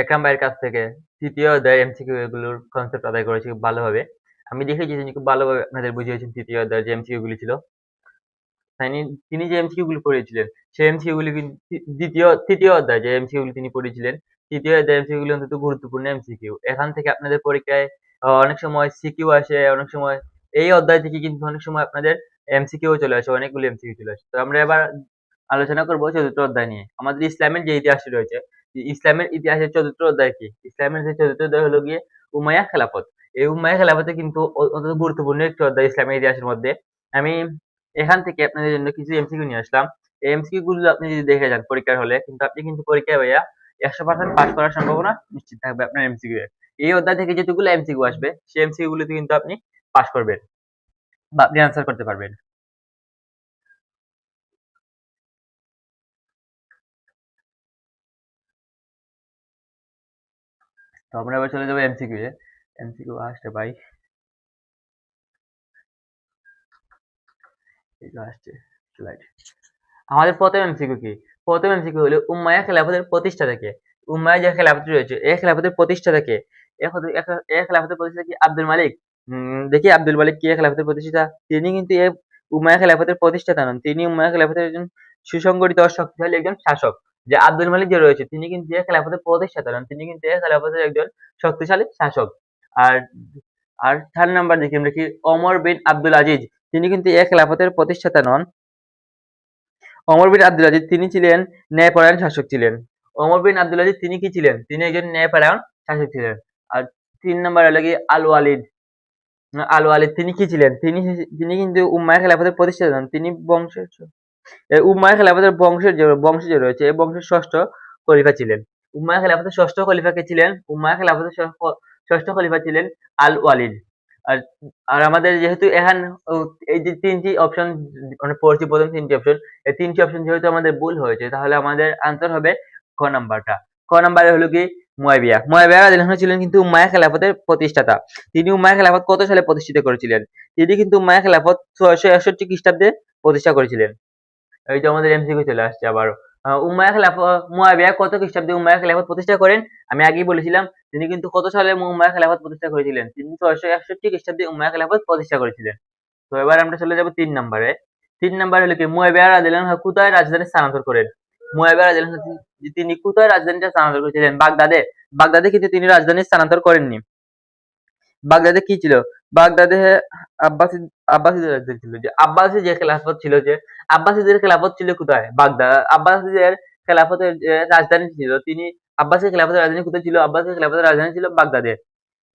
একরাম ভাইয়ের কাছ থেকে তৃতীয় অধ্যায়ের এমসিকিউ এগুলোর কনসেপ্ট আদায় করেছি খুব ভালোভাবে। আমি দেখেছি তিনি খুব ভালোভাবে আপনাদের বুঝিয়েছেন তৃতীয় অধ্যায়ের যে এমসিকিউ গুলি ছিল। তিনি তিনি যে এমসিকিউ গুলি পড়িয়েছিলেন সেই এমসিকিউ গুলি কিন্তু তৃতীয় অধ্যায় যে এমসিকিউ গুলি তিনি পড়িয়েছিলেন তৃতীয় অধ্যায়ের এমসিকিউ গুলি অত্যন্ত গুরুত্বপূর্ণ এমসিকিউ। এখান থেকে আপনাদের পরীক্ষায় অনেক সময় সিকিউ আসে, অনেক সময় এই অধ্যায় থেকে কিন্তু অনেক সময় আপনাদের এমসিকিউ চলে আসে, অনেকগুলো এমসিকিউ চলে আসে। তো আমরা এবার আলোচনা করবো চতুর্থ অধ্যায় নিয়ে। আমাদের ইসলামের যে ইতিহাসটি রয়েছে, ইসলামের ইতিহাসের চতুর্থ অধ্যায় কি? ইসলামের যে চতুর্থ অধ্যায় হলো গিয়ে উমাইয়া খেলাফত। এই উমাইয়া খেলাফতে কিন্তু অত্যন্ত গুরুত্বপূর্ণ একটি অধ্যায় ইসলামের ইতিহাসের মধ্যে। আমি এখান থেকে আপনাদের জন্য কিছু এমসিকিউ নিয়ে আসলাম। এই এমসিকিউ গুলো আপনি যদি দেখে যান পরীক্ষার হলে, কিন্তু আপনি কিন্তু পরীক্ষায় ভাইয়া 100% পাস করার সম্ভাবনা নিশ্চিত থাকবে আপনার এমসিকিউ এ। এই অধ্যায় থেকে যেটুকুলো এমসিকিউ আসবে সেই এমসিকিউ গুলোতে কিন্তু আপনি পাস করবেন বা আপনি আনসার করতে পারবেন। তো আমরা এবার চলে যাবো এমসিকিউ এ। এমসিকিউ আসছে ভাই, এই যে আসছে স্লাইড। আমাদের প্রথম এমসিকিউ কি? প্রথম এমসিকিউ হলো উম্মাইয়া খেলাফতের প্রতিষ্ঠাতা কে? উম্মাইয়া যে খেলাফত রয়েছে এই খেলাফতের প্রতিষ্ঠাতা কে? এই খেলাফতের প্রতিষ্ঠাতা কি আব্দুল মালিক? দেখি আব্দুল মালিক কি এই খেলাফতের প্রতিষ্ঠাতা? তিনি কিন্তু এই উম্মাইয়া খেলাফতের প্রতিষ্ঠাতা নন। তিনি উম্মাইয়া খেলাফতের একজন সুসংগঠিত ও শক্তিশালী একজন শাসক। যে আব্দুল মালিক যে রয়েছে তিনি কিন্তু এই খেলাফতের প্রতিষ্ঠাতা নন। তিনি কিন্তু এই খেলাফতের একজন শক্তিশালী শাসক। আর আর ৪ নাম্বার দেখি আমরা কি ওমর বিন আব্দুল আজিজ। তিনি কিন্তু এই খেলাফতের প্রতিষ্ঠাতা নন। ওমর বিন আব্দুল আজিজ তিনি ছিলেন ন্যায়পরায়ণ শাসক ছিলেন। ওমর বিন আব্দুল আজিজ তিনি কি ছিলেন? তিনি একজন ন্যায়পরায়ণ শাসক ছিলেন। আর ৩ নাম্বার হলো গিয়ে আল ওয়ালিদ। আল ওয়ালিদ তিনি কি ছিলেন? তিনি কিন্তু উম্মাইয়া খেলাফতের প্রতিষ্ঠাতা নন। তিনি বংশের উম্মাইয়া খেলাফতের বংশ যে রয়েছে এই বংশের ষষ্ঠ খলিফা ছিলেন। উম্মাইয়া খেলাফতের ষষ্ঠ খলিফা কে ছিলেন? উম্মাইয়া খেলাফতের ষষ্ঠ খলিফা ছিলেন আল ওয়ালিদ। আর আর আমাদের যেহেতু এখান এই যে ৩ টি অপশন মানে পড়ছি, প্রথম ৩ টি অপশন, এই ৩ টি অপশন যেহেতু আমাদের ভুল হয়েছে তাহলে আমাদের আনসার হবে খ নাম্বারটা। খ নাম্বারে হলো কি মুয়াবিয়া। মুয়াবিয়া রাদিয়াল্লাহু আনহু ছিলেন কিন্তু উম্মাইয়া খেলাফতের প্রতিষ্ঠাতা। তিনি উম্মাইয়া খেলাফত কত সালে প্রতিষ্ঠিত করেছিলেন? তিনি কিন্তু উম্মাইয়া খেলাফত ৬৬১ খ্রিস্টাব্দে প্রতিষ্ঠা করেছিলেন। এই যে আমাদের এমসিকিউ চলে আসছে আবারও। মুয়াবিয়া কত খ্রিস্টাব্দে উম্মাইয়া খেলাফত প্রতিষ্ঠা করেন? আমি আগেই বলেছিলাম তিনি কিন্তু কত সালে উম্মাইয়া খেলাফত প্রতিষ্ঠা করেছিলেন? তিনি ৬৬১ খ্রিস্টাব্দে উম্মাইয়া খেলাফত প্রতিষ্ঠা করেছিলেন। তো এবার আমরা চলে যাব ৩ নম্বরে। ৩ নম্বর হলো কি মুয়াবিয়া রাদিয়াল্লাহু আনহু কোথায় রাজধানী স্থানান্তর করেন? মুয়াবিয়া রাদিয়াল্লাহু আনহু তিনি কোথায় রাজধানীটা স্থানান্তর করেছিলেন? বাগদাদে। বাগদাদে কিন্তু তিনি রাজধানী স্থানান্তর করেননি। বাগদাদে কি ছিল? বাগদাদে আব্বাসি আব্বাসীদের রাজধানী ছিল। যে আব্বাসী যে খেলাফত ছিল, যে আব্বাসীদের খেলাফত ছিল কোথায়? বাগদাদ। আব্বাসীদের খেলাফতের যে রাজধানী ছিল তিনি আব্বাসী খেলাফতের রাজধানী কোথায় ছিল? আব্বাসী খেলাফতের রাজধানী ছিল বাগদাদে।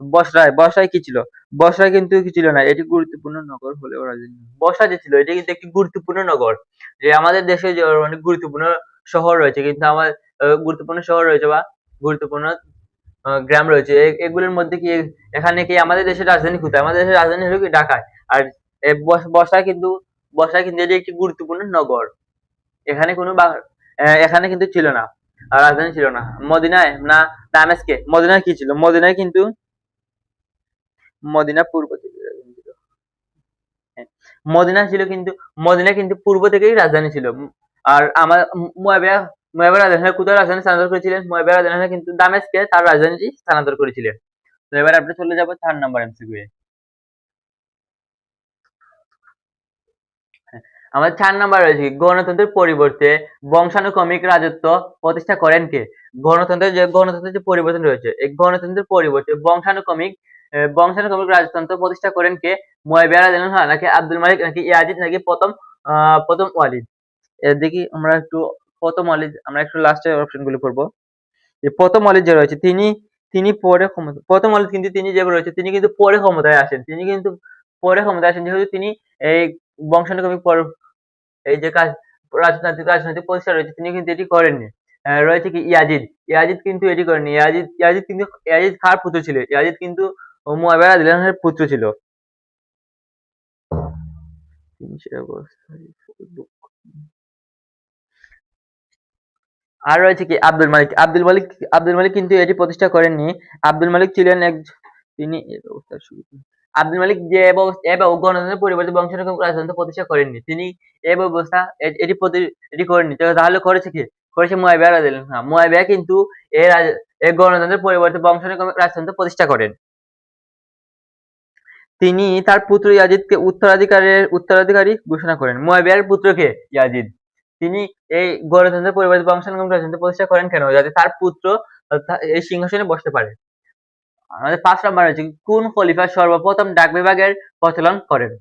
বসরায়। বসরায় কি ছিল? বসরায় কিন্তু কি ছিল না, এটি গুরুত্বপূর্ণ নগর হলেও রাজধানী নয়। বসরা যে ছিল এটি কিন্তু একটি গুরুত্বপূর্ণ নগর। যে আমাদের দেশে যে অনেক গুরুত্বপূর্ণ শহর রয়েছে, কিন্তু আমার গুরুত্বপূর্ণ শহর রয়েছে বা গুরুত্বপূর্ণ গ্রাম রয়েছে, এগুলোর মধ্যে কি এখানে কি আমাদের দেশের রাজধানী কোথায়? আমাদের দেশের রাজধানী হলো কি ঢাকায়। আর বসরা কিন্তু এটি একটি গুরুত্বপূর্ণ নগর। এখানে কোনো এখানে কিন্তু ছিল না, রাজধানী ছিল না। মদিনায় না দামেস্কে? মদিনায় কি ছিল? মদিনায় কিন্তু মদিনা পূর্ব থেকে রাজধানী ছিল। হ্যাঁ, মদিনা ছিল কিন্তু মদিনা কিন্তু পূর্ব থেকেই রাজধানী ছিল। আর আমার মুয়াবিয়া রাজধানী কোথায় রাজধানী স্থানান্তর করেছিলেন? মুয়াবিয়া রাজধানী কিন্তু দামেস্কে তার রাজধানীটি স্থানান্তর করেছিলেন। তো এবার আপনি চলে যাব ৪ নাম্বার এমসিকিউ এ। হ্যাঁ, আমাদের ৪ নাম্বার রয়েছে গণতন্ত্রের পরিবর্তে বংশানুক্রমিক রাজত্ব প্রতিষ্ঠা করেন কে? গণতন্ত্রের যে পরিবর্তন রয়েছে এই গণতন্ত্রের পরিবর্তে বংশানুক্রমিক রাজতন্ত্র প্রতিষ্ঠা করেন কে? মুয়াবিয়া রাদিয়াল্লাহু আনহু নাকি আব্দুল মালিক নাকি ইয়াজিদ নাকি প্রথম ওয়ালিদ? দেখি আমরা একটু প্রথম ওয়ালিদ, আমরা একটু লাস্টের অপশন গুলো পড়বো। যে প্রথম ওয়ালিদ যে রয়েছে তিনি তিনি পরে ক্ষমতা প্রথম ওয়ালিদ কিন্তু তিনি যে রয়েছে তিনি কিন্তু পরে ক্ষমতায় আসেন। তিনি কিন্তু পরে ক্ষমতায় আসেন যেহেতু তিনি এই বংশানুক্রমিক এই যে রাজনৈতিক প্রতিষ্ঠা রয়েছে তিনি কিন্তু এটি করেননি। রয়েছে কি ইয়াজিদ। ইয়াজিদ কিন্তু এটি করেননি। ইয়াজিদ কার পুত্র ছিল? ইয়াজিদ কিন্তু মুয়াবিয়া রাদিয়াল্লাহু আনহুর পুত্র ছিল। আর রয়েছে কি আব্দুল মালিক। আব্দুল মালিক কিন্তু এটি প্রতিষ্ঠা করেননি। আব্দুল মালিক ছিলেন তিনি এই ব্যবস্থার শুরু করেন। আব্দুল মালিক যে গণতন্ত্রের পরিবর্তে বংশানুক্রমিক রাজতন্ত্র প্রতিষ্ঠা করেননি। তিনি এই ব্যবস্থা এটি করেননি। তাহলে করেছে কি? করেছে মুয়াবিয়া রাদিয়াল্লাহু আনহু। মুয়াবিয়া কিন্তু এই গণতন্ত্রের পরিবর্তে বংশানুক্রমিক রাজতন্ত্র প্রতিষ্ঠা করেন। তিনি তার পুত্র ইয়াজিদকে উত্তরাধিকারী ঘোষণা করেন। মুয়াবিয়ার পুত্র কে? ইয়াজিদ। তিনি এই গণতন্ত্রের পরিবর্তে বংশানুক্রমিক রাজতন্ত্র প্রতিষ্ঠা করেন কেন? যাতে তার পুত্র এই সিংহাসনে বসতে পারে। আমাদের ৫ নম্বর হচ্ছে কোন খলিফা সর্বপ্রথম ডাক বিভাগের প্রচলন করেন?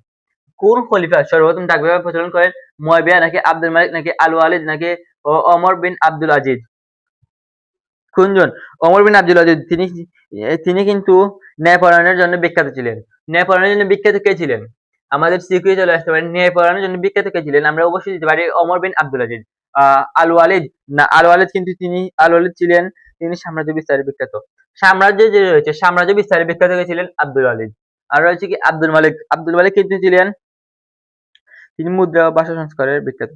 কোন খলিফা সর্বপ্রথম ডাক বিভাগ প্রচলন করেন? মুয়াবিয়া নাকি আব্দুল মালিক নাকি আল ওয়ালিদ নাকি ওমর বিন আব্দুল আজিজ? কোনজন? ওমর বিন আব্দুল আজিজ। তিনি কিন্তু ন্যায়পরায়ণের জন্য বিখ্যাত ছিলেন। ন্যায়পরায়ণের জন্য বিখ্যাত কে ছিলেন? আমাদের সিকিউরিটি চলে আসতে পারে। ন্যায়পরায়ণের জন্য বিখ্যাত কে ছিলেন? আমরা অবশ্যই দিতে পারি ওমর বিন আব্দুল আজিজ। আল ওয়ালিদ না, আল ওয়ালিদ কিন্তু আল ওয়ালিদ ছিলেন তিনি সাম্রাজ্য বিস্তারে বিখ্যাত। সাম্রাজ্য যে রয়েছে সাম্রাজ্য বিস্তারে বিখ্যাত কে ছিলেন? আব্দুল ওয়ালিদ। আর রয়েছে কি আব্দুল মালিক। আব্দুল মালিক কিন্তু ছিলেন তিনি মুদ্রা ও ভাষা সংস্কারের বিখ্যাত।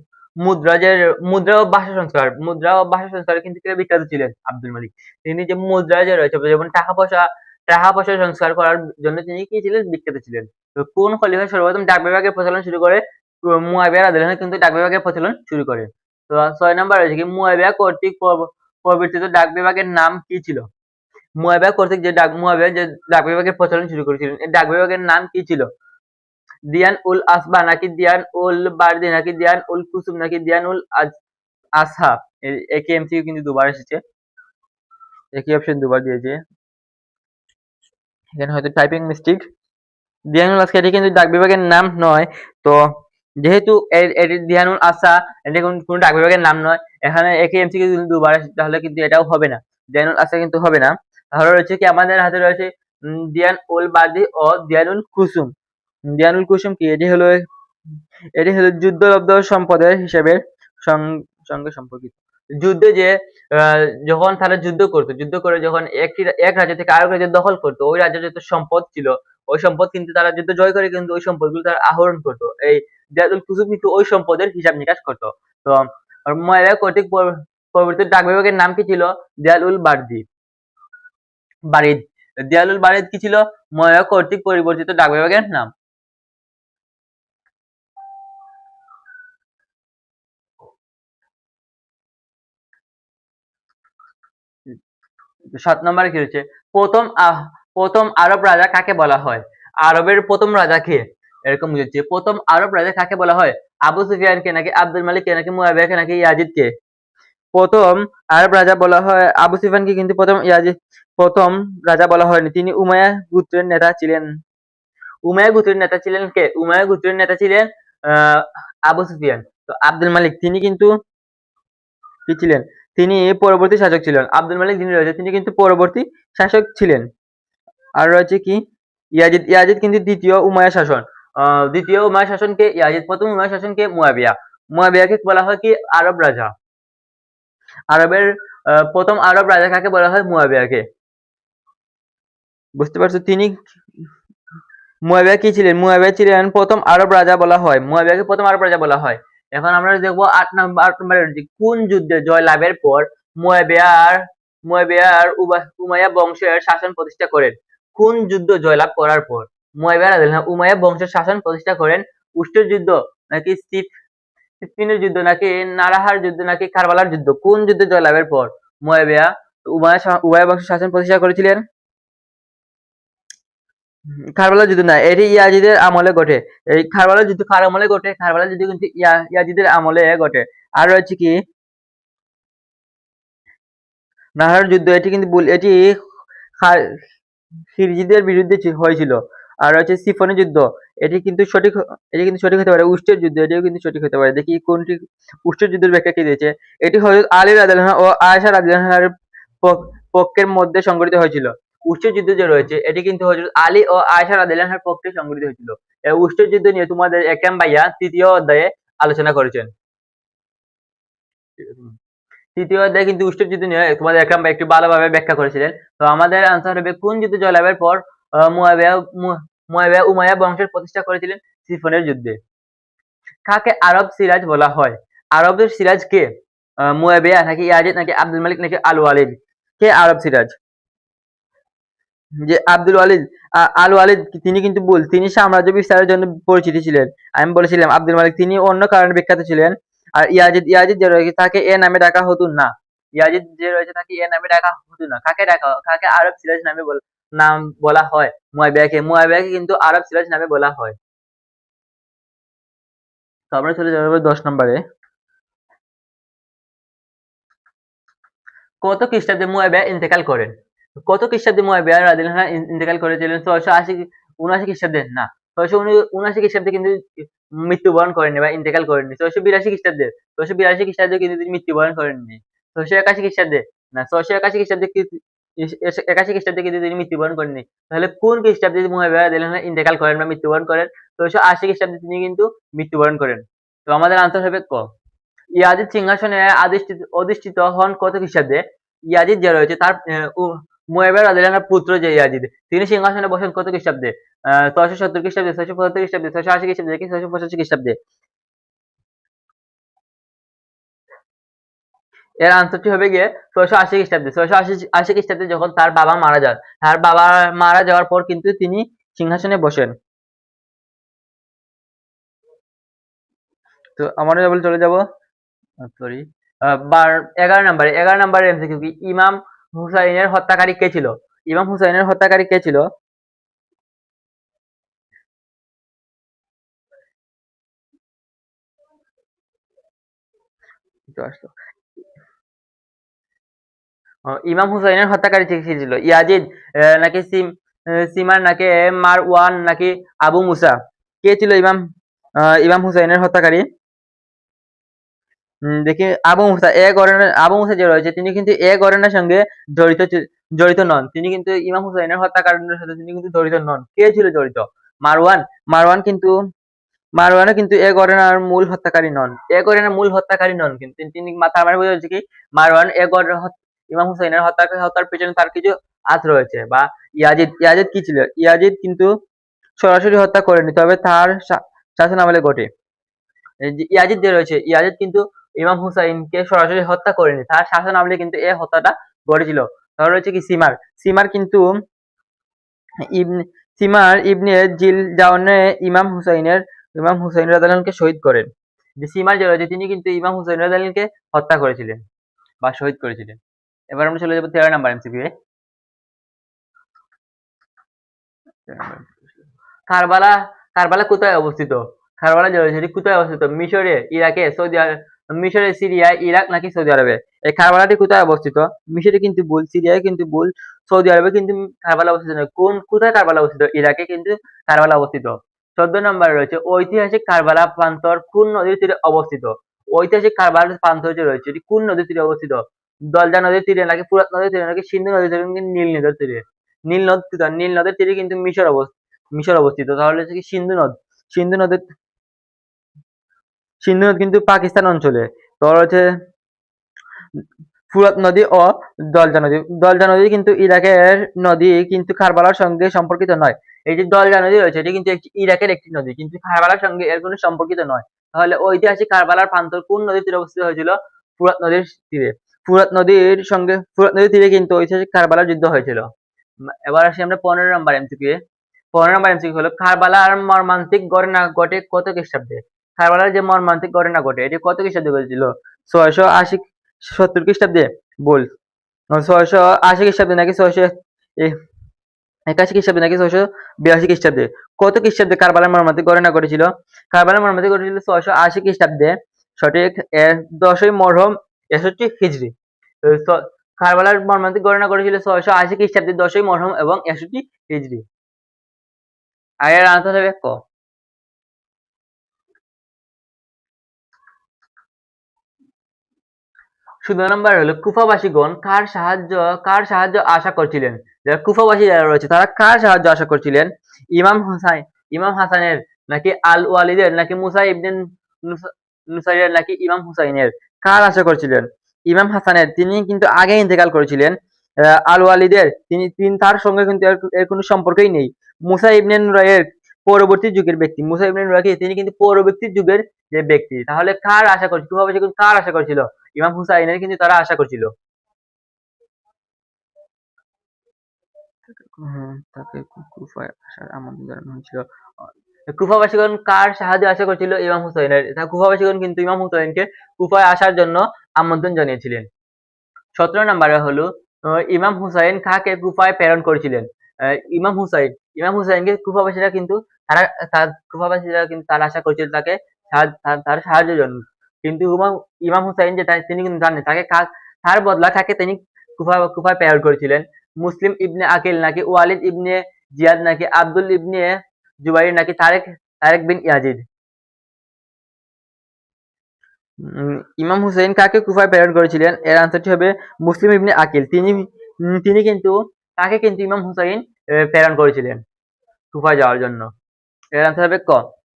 মুদ্রা ও ভাষা সংস্কারে কিন্তু কে বিখ্যাত ছিলেন? আব্দুল মালিক। তিনি যে মুদ্রা যে রয়েছে যেমন টাকা পয়সা সংস্কার করার জন্য তিনি কি ছিলেন? বিখ্যাত ছিলেন। তো কোন খলিফা সর্বপ্রথম ডাক বিভাগের প্রচলন শুরু করে? মুয়াবিয়া রাদিয়াল্লাহু আনহু কিন্তু ডাক বিভাগের প্রচলন শুরু করেন। তো ৬ নম্বর রয়েছে কি মুয়াবিয়া কর্তৃক প্রবর্তিত ডাক বিভাগের নাম কি ছিল? মুয়াবিয়া যে ডাক বিভাগের প্রচলন শুরু করেছিলেন এই ডাক বিভাগের নাম কি ছিল? দিয়ান উল আসবা নাকি দিয়ান উল বারদি নাকি দিয়ান উল কুসুম নাকি দিয়ান উল আসহা? একই এমসিকিউ কিন্তু দুবার এসেছে, একই অপশন দুবার দিয়েছে, এখানে হয়তো টাইপিং মিস্টেক। দিয়ানুল আসকা এটি কিন্তু ডাক বিভাগের নাম নয়। তো যেহেতু এটি দিয়ানুল আসা এটি কোন ডাক বিভাগের নাম নয়, এখানে একই এমসিকিউ দুবার এসেছে, তাহলে কিন্তু এটাও হবে না, দিয়ানুল আসা কিন্তু হবে না। তাহলে রয়েছে কি আমাদের হাতে রয়েছে দিয়ান উল বারদি ও দিয়ানুল কুসুম। দিয়ানুল কুসুম কি? এটি হলো যুদ্ধলব্ধ সম্পদের হিসেবে সঙ্গে সম্পর্কিত। যুদ্ধে যে যখন তারা যুদ্ধ করে যখন এক রাজ্য থেকে আরেক রাজ্য দখল করতো, ওই রাজ্যের যত সম্পদ ছিল ওই সম্পদ কিন্তু তারা যুদ্ধ জয় করে কিন্তু ওই সম্পদগুলো তারা আহরণ করতো। এই দিয়ানুল কুসুম কিন্তু ওই সম্পদের হিসাব নিকাশ করতো। তো মুয়াবিয়া কর্তৃক পরিবর্তিত ডাক বিভাগের নাম কি ছিল? দিয়ালুল বারিদ। দিয়ালুল বারিদ কি ছিল? মুয়াবিয়া কর্তৃক পরিবর্তিত ডাক বিভাগের নাম। সাত নম্বরে কি হচ্ছে? প্রথম আরব রাজা কাকে বলা হয়? আরবের প্রথম রাজা কে? এরকম হচ্ছে প্রথম আরব রাজা কাকে বলা হয়? আবু সুফিয়ান কে নাকি আব্দুল মালিক কে নাকি মুয়াবিয়া কে নাকি ইয়াজিদ কে? প্রথম আরব রাজা বলা হয় আবু সুফিয়ানকে, কিন্তু প্রথম রাজা বলা হয়নি। তিনি উমাইয়া গোত্রের নেতা ছিলেন। উমাইয়া গোত্রের নেতা ছিলেন কে? উমাইয়া গোত্রের নেতা ছিলেন আবু সুফিয়ান। তো আব্দুল মালিক তিনি কিন্তু কি ছিলেন? তিনি পরবর্তী শাসক ছিলেন। আব্দুল মালিক যিনি রয়েছে তিনি কিন্তু পরবর্তী শাসক ছিলেন। আর রয়েছে কি ইয়াজিদ। ইয়াজিদ কিন্তু দ্বিতীয় উমাইয়া শাসন। দ্বিতীয় উমাইয়া শাসন কে? ইয়াজিদ। প্রথম উমাইয়া শাসন কে? মুয়াবিয়া। মুয়াবিয়াকে বলা হয় কি? আরব রাজা। আরবের প্রথম আরব রাজা কাকে বলা হয়? মুয়াবিয়াকে। বুঝতে পারছো? তিনি মুয়াবিয়া কি ছিলেন? মুয়াবিয়া ছিলেন প্রথম আরব রাজা বলা হয়। মুয়াবিয়াকে প্রথম আরব রাজা বলা হয়। এখন আমরা দেখবো ৮ নম্বরে কোন যুদ্ধে জয় লাভের পর মুয়াবিয়ার উমাইয়া বংশের শাসন প্রতিষ্ঠা করেন? কোন যুদ্ধ জয়লাভ করার পর মুয়াবিয়া উমাইয়া বংশের শাসন প্রতিষ্ঠা করেন? উষ্ট্রের যুদ্ধ নাকি সিফিনের যুদ্ধ নাকি নারাহার যুদ্ধ নাকি কারবালার যুদ্ধ? কোন যুদ্ধে জয়লাভের পর মুয়াবিয়া উমাইয়া বংশের শাসন প্রতিষ্ঠা করেছিলেন? কারবালার যুদ্ধ না, এটি ইয়াজিদের আমলে ঘটে। এই কারবালার যুদ্ধ কার আমলে ঘটে? কারবালার যুদ্ধ কিন্তু ইয়াজিদের আমলে ঘটে। আর রয়েছে কি নাহার যুদ্ধ, এটি কিন্তু এটি খিরজিদের বিরুদ্ধে হয়েছিল। আর রয়েছে সিফনের যুদ্ধ, এটি কিন্তু সঠিক হতে পারে। উষ্ট্রের যুদ্ধ, এটিও কিন্তু সঠিক হতে পারে। দেখি কোনটি উষ্ট্রের যুদ্ধের ব্যাখ্যা কি দিয়েছে। এটি হযরত আলী রাদিয়াল্লাহু আনহু ও আয়েশা রাদিয়াল্লাহু আনহার পক্ষের মধ্যে সংঘটিত হয়েছিল। উষ্ট্রের যুদ্ধ যে রয়েছে এটি কিন্তু হযরত আলী ও আয়েশা রাদিয়াল্লাহু আনহার পক্ষে সংঘটিত হয়েছিল। এই উষ্ট্রের যুদ্ধ নিয়ে তোমাদের একরাম ভাইয়া তৃতীয় অধ্যায়ে আলোচনা করেছেন। তৃতীয় অধ্যায়ে কিন্তু উষ্ট্রের যুদ্ধ নিয়ে তোমাদের একরাম ভাই একটু ভালোভাবে ব্যাখ্যা করেছিলেন। তো আমাদের আনসার হবে কোন যুদ্ধ জয়লাভের পর মুয়াবিয়া উমাইয়া বংশের প্রতিষ্ঠা করেছিলেন? সিফনের যুদ্ধে। কাকে আরব সিরাজ বলা হয়? আরবের সিরাজ কে? মুয়াবিয়া নাকি ইয়াজিদ নাকি আব্দুল মালিক নাকি আল ওয়ালিদ? কে আরব সিরাজ? যে আব্দুল ওয়ালিদ। আল ওয়ালিদ তিনি কিন্তু ভুল, তিনি সাম্রাজ্য বিস্তারের জন্য পরিচিত ছিলেন। আমি বলেছিলাম আব্দুল মালিক তিনি অন্য কারণে বিখ্যাত ছিলেন। আর ইয়াজিদ যে রয়েছে তাকে এ নামে ডাকা হতো না। ইয়াজিদ যে রয়েছে তাকে এ নামে ডাকা হতো না। কাকে আরব সিরাজ নামে নাম বলা হয়? মুয়াবিয়াকে কিন্তু আরব সিরাজ নামে বলা হয়। তো আমরা চলে যাবো 10 নম্বরে। কত খ্রিস্টাব্দে মুয়াবিয়া ইন্তেকাল করেন? কত খ্রিস্টাব্দে মুয়াবিয়া রাদিয়াল্লাহু আনহু ইন্তেকাল করেছিলেন? 679 খ্রিস্টাব্দে না, 679 খ্রিস্টাব্দে কিন্তু মৃত্যুবরণ করেননি বা ইন্তেকাল করেননি। 682 খ্রিস্টাব্দে কিন্তু তিনি মৃত্যুবরণ করেননি। 681 খ্রিস্টাব্দে না, 681 খ্রিস্টাব্দে 81 খ্রিস্টাব্দে কিন্তু তিনি মৃত্যুবরণ করেননি। তাহলে কোন খ্রিস্টাব্দে মুয়াবিয়া রাদিয়াল্লাহু আনহু ইন্তেকাল করেন বা মৃত্যুবরণ করেন? 680 খ্রিস্টাব্দে তিনি কিন্তু মৃত্যুবরণ করেন। তো আমাদের আনসার হবে ক। ইয়াজিদ সিংহাসনে অধিষ্ঠিত হন কত খ্রিস্টাব্দে? ইয়াজিদ যে রয়েছে তার মুয়াবিয়া রাদিয়াল্লাহু আনহুর পুত্র যে ইয়াজিদ, তিনি সিংহাসনে বসেন কত খ্রিস্টাব্দে? 670 খ্রিস্টাব্দে, 675 খ্রিস্টাব্দে, 680 খ্রিস্টাব্দে নাকি 685 খ্রিস্টাব্দে? এর আনসারটি হবে গিয়ে 680 খ্রিস্টাব্দে। 680 খ্রিস্টাব্দে যখন তার বাবা মারা যান, তার বাবা মারা যাওয়ার পর কিন্তু তিনি সিংহাসনে বসেন। তো আমরা চলে যাব সরি 11 নম্বরে এমসিকিউ কি? ইমাম হুসাইনের হত্যাকারী কে ছিল? ইমাম হুসাইনের হত্যাকারী কে ছিল? ইমাম হুসাইনের হত্যাকারী কে ছিল? ইয়াজিদ নাকি সিমার নাকি মারওয়ান নাকি আবু মুসা? কে ছিল ইমাম হুসাইনের হত্যাকারী? দেখি আবু মুসা যে রয়েছে তিনি কিন্তু এ ঘটনার সঙ্গে জড়িত নন। তিনি কিন্তু ইমাম হুসাইনের হত্যাকাণ্ডের সাথে তিনি কিন্তু জড়িত নন। কে ছিল জড়িত? মারওয়ান। মারওয়ান কিন্তু মারওয়ানও কিন্তু এ ঘটনার মূল হত্যাকারী নন। এ ঘটনার মূল হত্যাকারী নন কিন্তু তিনি তার মানে বোঝা যাচ্ছে কি মারওয়ান ইমাম হুসাইনের হত্যার পেছনে তার কিছু হাত রয়েছে। বা ইয়াজিদ কি ছিল? ইয়াজিদ কিন্তু সরাসরি হত্যা করেনি, তবে তার শাসনামলে ঘটে। ইয়াজিদ যে রয়েছে ইয়াজিদ কিন্তু ইমাম হুসাইনকে সরাসরি হত্যা করেনি, তার শাসনামলে কিন্তু এই হত্যাটা ঘটেছিল। তারপর রয়েছে কি সিমার। সিমার কিন্তু সিমার ইবনে জিলজাওনে ইমাম হুসাইন রাদিয়াল্লাহু শহীদ করেন। যে সিমার যে রয়েছে তিনি কিন্তু ইমাম হুসাইন রাদিয়াল্লাহু হত্যা করেছিলেন বা শহীদ করেছিলেন। এবার আমরা চলে যাব 13 নাম্বার এমসিকিউ এ। কারবালা কারবালা কোথায় অবস্থিত? কারবালা যে রয়েছে এটি কোথায় অবস্থিত? মিশরে, ইরাকে, মিশরে, সিরিয়ায়, ইরাক নাকি সৌদি আরবে? এই কারবালাটি কোথায় অবস্থিত? মিশরে কিন্তু ভুল, সিরিয়ায় কিন্তু ভুল, সৌদি আরবে কিন্তু কারবালা অবস্থিত নয়। কোথায় কারবালা অবস্থিত? ইরাকে কিন্তু কারবালা অবস্থিত। 14 নম্বরে রয়েছে ঐতিহাসিক কারবালা প্রান্তর কোন নদীর তীরে অবস্থিত? ঐতিহাসিক কারবালা প্রান্তর যে রয়েছে এটি কোন নদীর তীরে অবস্থিত? দলজা নদীর তীরে নাকি ফুরাত নদীর তীরে নাকি সিন্ধু নদীর তীরে নাকি নীল নদের তীরে? নীল নদের তীরে কিন্তু মিশর অবস্থিত। তাহলে হচ্ছে কি সিন্ধু নদের সিন্ধু নদ কিন্তু পাকিস্তান অঞ্চলে। তো হচ্ছে ফুরাত নদী ও দলজা নদী কিন্তু ইরাকের নদী, কিন্তু কারবালার সঙ্গে সম্পর্কিত নয়। এই যে দলজা নদী রয়েছে এটি কিন্তু ইরাকের একটি নদী, কিন্তু কারবালার সঙ্গে এর কোনো সম্পর্কিত নয়। তাহলে ঐতিহাসিক কারবালার প্রান্তর কোন নদীর তীরে অবস্থিত হয়েছিল? ফুরাত নদীর তীরে। ফুরাত নদীর তীরে কিন্তু ঐতিহাসিক কারবালার যুদ্ধ হয়েছিল। এবার আসি আমরা 15 নম্বর এমসিকিউ। 15 নম্বর এমসিকিউ হলো কারবালার মর্মান্তিক ঘটনা ঘটে কত খ্রিস্টাব্দে? কারবালার যে মর্মান্তিক ঘটনা ঘটে এটি কত খ্রিস্টাব্দে ঘটেছিল? 670 খ্রিস্টাব্দে? ভুল। 680 খ্রিস্টাব্দে নাকি 681 খ্রিস্টাব্দে নাকি 682 খ্রিস্টাব্দে? কত খ্রিস্টাব্দে কারবালার মর্মান্তিক ঘটনা ঘটেছিল? কারবালার মর্মান্তিক ঘটেছিল 680 খ্রিস্টাব্দে। সঠিক 10ই মুহররম 61 হিজরি। কারবালার মর্মান্তিক ঘটনা ঘটেছিল 680 খ্রিস্টাব্দে 10ই মুহররম এবং 61 হিজরি। আর এর আনসার হবে ক। 16 নম্বর হলো কুফাবাসীগণ কার সাহায্য আশা করছিলেন? যারা কুফাবাসী যারা রয়েছে তারা কার সাহায্য আশা করছিলেন? ইমাম হাসানের নাকি আল ওয়ালিদের নাকি মুসা ইবনে নুসাইরের নাকি ইমাম হুসাইনের? কার আশা করছিলেন? ইমাম হাসানের, তিনি কিন্তু আগে ইন্তেকাল করেছিলেন। আল ওয়ালিদের তিনি তার সঙ্গে কিন্তু এর কোনো সম্পর্কই নেই। মুসা ইবনে নুরাইয়ের পরবর্তী যুগের ব্যক্তি। মুসা ইবনে নুরাইর তিনি কিন্তু পরবর্তী যুগের যে ব্যক্তি। তাহলে কার আশা করছিল? কুফাবাসীগণ কার আশা করছিল? ইমাম হুসাইনের কিন্তু তারা আশা করছিল। তাকে কুফায় আসার আমন্ত্রণ জানানো হয়েছিল। কুফাবাসীগণ কার সাহায্য আশা করছিল? ইমাম হুসাইনের। কুফাবাসীগণ কিন্তু ইমাম হুসাইনকে কুফায় আসার জন্য আমন্ত্রণ জানিয়েছিলেন। 17 নম্বরে হলো ইমাম হুসাইন কাকে কুফায় প্রেরণ করেছিলেন? ইমাম হুসাইন। ইমাম হুসাইনকে কুফাবাসীরা কিন্তু তারা কুফাবাসীরা কিন্তু তারা আশা করেছিল তাকে তার সাহায্যের জন্য। কিন্তু ইমাম হুসাইন যে তিনি কিন্তু জানেন তাকে তার বদলা কাকে তিনি কুফায় প্রেরণ করেছিলেন? মুসলিম ইবনে আকিল নাকি ওয়ালিদ ইবনে জিয়াদ নাকি আব্দুল ইবনে জুবাইর নাকি তারেক বিন ইয়াজিদ? ইমাম হুসাইন কাকে কুফায় প্রেরণ করেছিলেন? এর আনসারটি হবে মুসলিম ইবনে আকিল। তিনি কিন্তু তাকে কিন্তু ইমাম হুসাইন প্রেরণ করেছিলেন কুফায় যাওয়ার জন্য। এর আনসার হবে ক।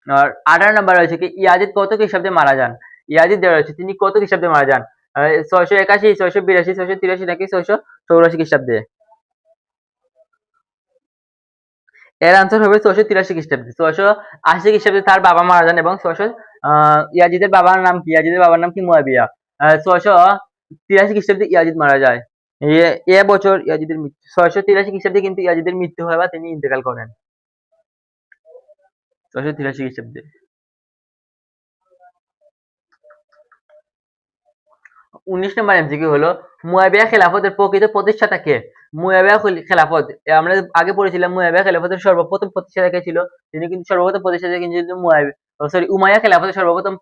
আর 18 নাম্বার রয়েছে কি ইয়াজিদ কত খ্রিস্টাব্দে মারা যান? ইয়াজিদ দেওয়া রয়েছে তিনি কত খ্রিস্টাব্দে মারা যান? 681, 682, 683 নাকি 684 খ্রিস্টাব্দে? এর আনসার হবে 683 খ্রিস্টাব্দে। 680 খ্রিস্টাব্দে তার বাবা মারা যান এবং ইয়াজিদের বাবার নাম কি? ইয়াজিদের বাবার নাম কি? মুয়াবিয়া। 683 খ্রিস্টাব্দে ইয়াজিদ মারা যায়। এ বছর ইয়াজিদের মৃত্যু 683 খ্রিস্টাব্দে কিন্তু ইয়াজিদের মৃত্যু হয় বা তিনি ইন্তেকাল করেন 683 খ্রিস্টাব্দে। 19 নম্বর এমসিকিউ হলো মুয়াবিয়া খেলাফতের প্রকৃত প্রতিষ্ঠাতা কে? মুয়াবিয়া খেলাফত আমরা আগে পড়েছিলাম মুয়াবিয়া খেলাফতের সর্বপ্রথম প্রতিষ্ঠাতা কে ছিল? তিনি কিন্তু সর্বপ্রথম প্রতিষ্ঠাতা কিন্তু উমাইয়া খেলাফতের সর্বপ্রথম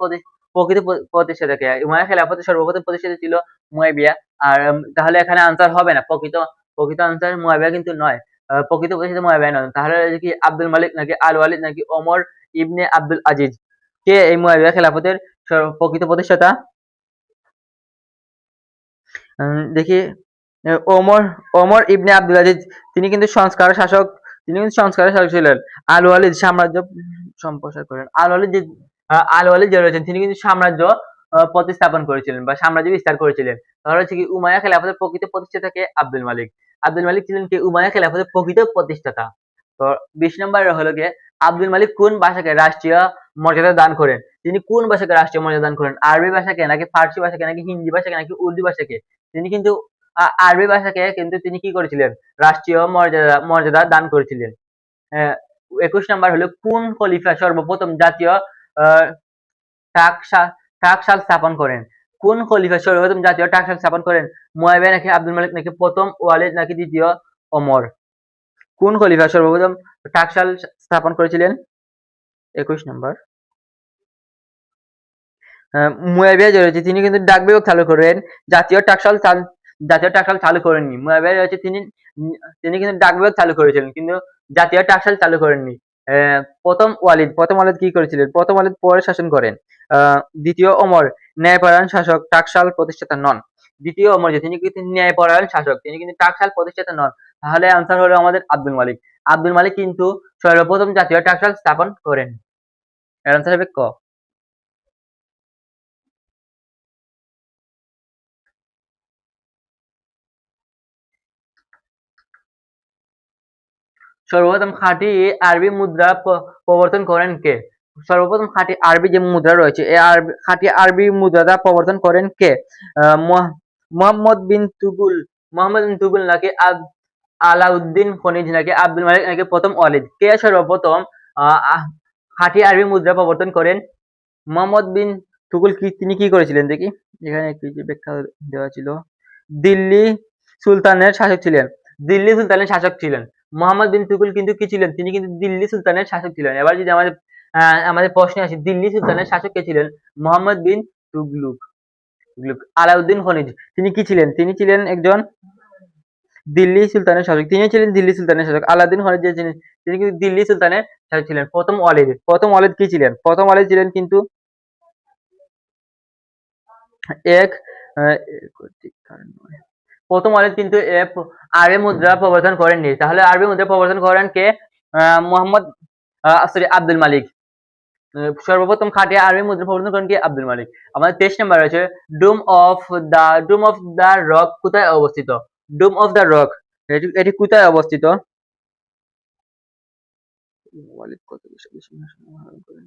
প্রকৃত প্রতিষ্ঠাতা কে? উমাইয়া খেলাফতের সর্বপ্রথম প্রতিষ্ঠাতা ছিল মুয়াবিয়া। আর তাহলে এখানে আনসার হবে না, প্রকৃত আনসার মুয়াবিয়া কিন্তু নয়। প্রকৃত প্রতিষ্ঠাতা মুয়াবিয়া নয়। তাহলে কি আব্দুল মালিক নাকি আল ওয়ালিদ নাকি ওমর ইবনে আব্দুল আজিজ? কে এই মুয়াবিয়া খেলাফতের প্রকৃত প্রতিষ্ঠাতা? দেখি ওমর ইবনে আব্দুল আজিজ তিনি কিন্তু সংস্কারের শাসক ছিলেন। আল ওয়ালিদ সাম্রাজ্য সম্প্রসার করেন। আল ওয়ালিদ যে রয়েছেন তিনি কিন্তু সাম্রাজ্য প্রতিস্থাপন করেছিলেন বা সাম্রাজ্য বিস্তার করেছিলেন। তাহলে হচ্ছে কি উমাইয়া খেলাফতের প্রকৃত প্রতিষ্ঠাতা কে? আব্দুল মালিক। আব্দুল মালিক ছিলেন কি উমাইয়া খেলাফতের প্রকৃত প্রতিষ্ঠাতা। তো 20 নম্বরে হলো গিয়ে আব্দুল মালিক কোন ভাষাকে রাষ্ট্রীয় মর্যাদা দান করেন? তিনি কোন ভাষাকে রাষ্ট্রীয় মর্যাদা দান করেন? আরবি ভাষাকে নাকি ফার্সি ভাষাকে নাকি হিন্দি ভাষাকে নাকি উর্দু ভাষাকে? তিনি কিন্তু আরবি ভাষাকে কিন্তু তিনি কি করেছিলেন? রাষ্ট্রীয় মর্যাদা দান করেছিলেন। 21 নাম্বার হলো কোন খলিফা সর্বপ্রথম জাতীয় টাকশাল স্থাপন করেন? কোন খলিফা সর্বপ্রথম জাতীয় টাকশাল স্থাপন করেন? মুয়াবিয়া নাকি আব্দুল মালিক নাকি প্রথম ওয়ালিদ নাকি দ্বিতীয় ওমর? কোন খলিফা সর্বপ্রথম টাকশাল স্থাপন করেছিলেন? 21 নাম্বার। মুয়াবিয়া যে রয়েছে তিনি কিন্তু ডাক বিভাগ চালু করেন, জাতীয় টাকশাল চালু করেননি। মুয়াবিয়া রয়েছে তিনি কিন্তু ডাক বিভাগ চালু করেছিলেন কিন্তু জাতীয় টাকশাল চালু করেননি। প্রথম ওয়ালিদ কি করেছিলেন? প্রথম ওয়ালিদ পরে শাসন করেন। দ্বিতীয় ওমর ন্যায়পরায়ণ শাসক, টাকশাল প্রতিষ্ঠাতা নন। দ্বিতীয় ওমর যে তিনি কিন্তু ন্যায়পরায়ণ শাসক, তিনি কিন্তু টাকশাল প্রতিষ্ঠাতা নন। তাহলে আনসার হলো আমাদের আব্দুল মালিক। আব্দুল মালিক কিন্তু সর্বপ্রথম জাতীয় টাকশাল স্থাপন করেন। এর আনসার হবে ক। সর্বপ্রথম খাঁটি আরবি মুদ্রা প্রবর্তন করেন কে? সর্বপ্রথম খাঁটি আরবি যে মুদ্রা রয়েছে এই খাঁটি আরবি মুদ্রাটা প্রবর্তন করেন কে? মোহাম্মদ বিন তুগুল নাকি আলাউদ্দিন খনিজ নাকি আব্দুল মালিক নাকি প্রথম ওয়ালিদ? কে সর্বপ্রথম খাঁটি আরবি মুদ্রা প্রবর্তন করেন? মোহাম্মদ বিন তুগুল তিনি কি করেছিলেন দেখি, এখানে একটু ব্যাখ্যা দেওয়া ছিল। দিল্লি সুলতানের শাসক ছিলেন। মোহাম্মদ বিন তুগুল কিন্তু কি ছিলেন? তিনি কিন্তু দিল্লি সুলতানের শাসক ছিলেন। এবার যদি আমাদের প্রশ্নে আসি দিল্লি সুলতানের শাসক কে ছিলেন? মোহাম্মদ বিন তুগলুক। আলাউদ্দিন খনিজ তিনি কি ছিলেন? তিনি ছিলেন একজন দিল্লি সুলতানের শাসক। আলাউদ্দিন খনিজ যে তিনি কিন্তু দিল্লি সুলতানের শাসক ছিলেন। প্রথম ওয়ালিদ কি ছিলেন? প্রথম ওয়ালিদ ছিলেন কিন্তু প্রথম ওয়ালিদ কিন্তু আরবি মুদ্রা প্রবর্তন করেননি। তাহলে আরবি মুদ্রা প্রবর্তন করেন কে? আব্দুল মালিক। সর্বপ্রথম খাঁটি আরবি মুদ্রা প্রবর্তন করেন কে? আব্দুল মালিক। আমাদের 23 নম্বর রয়েছে ডোম অফ দ্য রক কোথায় অবস্থিত? ডোম অফ দ্য রক এটি কোথায় অবস্থিত? ওয়ালিদ কত সিংহাসন ধারণ করেন?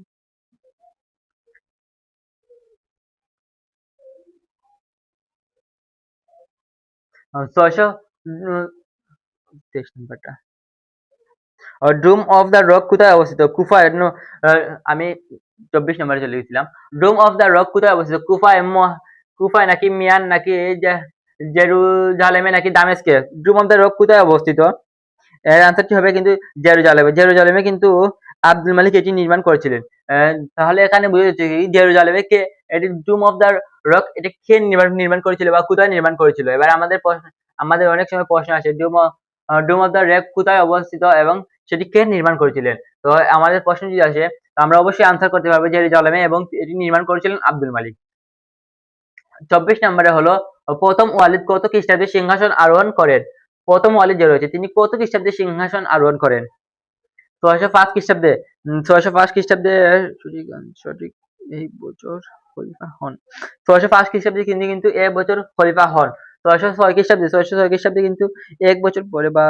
623 নম্বরটা ডোম অফ দ্য রক কোথায় অবস্থিত? কুফায়। আমি 24 নম্বরে চলে গেছিলাম। ডোম অফ দ্য রক কোথায় অবস্থিত? কুফায় নাকি মিয়ান নাকি জেরুজালেমে নাকি দামেস্কে? ডোম অফ দ্য রক কোথায় অবস্থিত? এর আনসারটি হবে কিন্তু জেরুজালেমে। জেরুজালেমে কিন্তু আব্দুল মালিক এটি নির্মাণ করেছিলেন। তাহলে এখানে বোঝা যাচ্ছে কি জেরুজালেমে কে এটি ডোম অফ দ্য রক এটা কে নির্মাণ করেছিল বা কোথায় নির্মাণ করেছিল? এবার আমাদের অনেক সময় প্রশ্ন আসে ডোম অফ দ্য রক কোথায় অবস্থিত এবং সেটি কে নির্মাণ করেছিলেন? তো আমাদের প্রশ্ন যদি আসে আমরা অবশ্যই আনসার করতে পারবো জেরুজালেমে এবং এটি নির্মাণ করেছিলেন আব্দুল মালিক। 24 নম্বরে হলো প্রথম ওয়ালিদ কত খ্রিস্টাব্দে সিংহাসন আরোহণ করেন? প্রথম ওয়ালিদ যে রয়েছে তিনি কত খ্রিস্টাব্দে সিংহাসন আরোহণ করেন? 605 খ্রিস্টাব্দে। 605 খ্রিস্টাব্দে সঠিক এই বছর খলিফা হন। 605 খ্রিস্টাব্দে তিনি কিন্তু এক বছর খলিফা হন। 606 খ্রিস্টাব্দে কিন্তু এক বছর পরে বা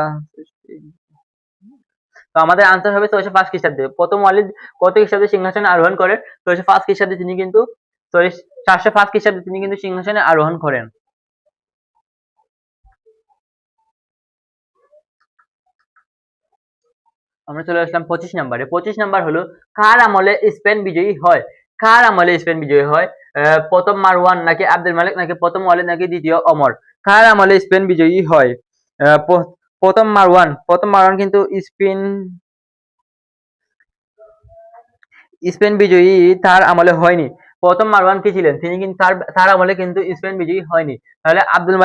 তো আমাদের আনসার হবে 605 খ্রিস্টাব্দে। প্রথম ওয়ালিদ কত খ্রিস্টাব্দে সিংহাসনে আরোহণ করেন? 605 খ্রিস্টাব্দে তিনি কিন্তু 405 খ্রিস্টাব্দে তিনি কিন্তু সিংহাসনে আরোহণ করেন। আমরা চলে আসলাম 25 নম্বরে। 25 নম্বর হলো কার আমলে স্পেন বিজয়ী হয়? কার আমলে স্পেন বিজয়ী হয়? প্রথম মারওয়ান নাকি আব্দুল মালিক নাকি প্রথম ওয়ালিদ নাকি দ্বিতীয় ওমর? কার আমলে স্পেন বিজয়ী হয়? প্রথম মারওয়ান কিন্তু স্পেন বিজয়ী তার আমলে হয়নি। প্রথম মারওয়ান কি ছিলেন? তিনি কিন্তু তার আমলে কিন্তু স্পেন বিজয়ী হয়নি। তাহলে আব্দুল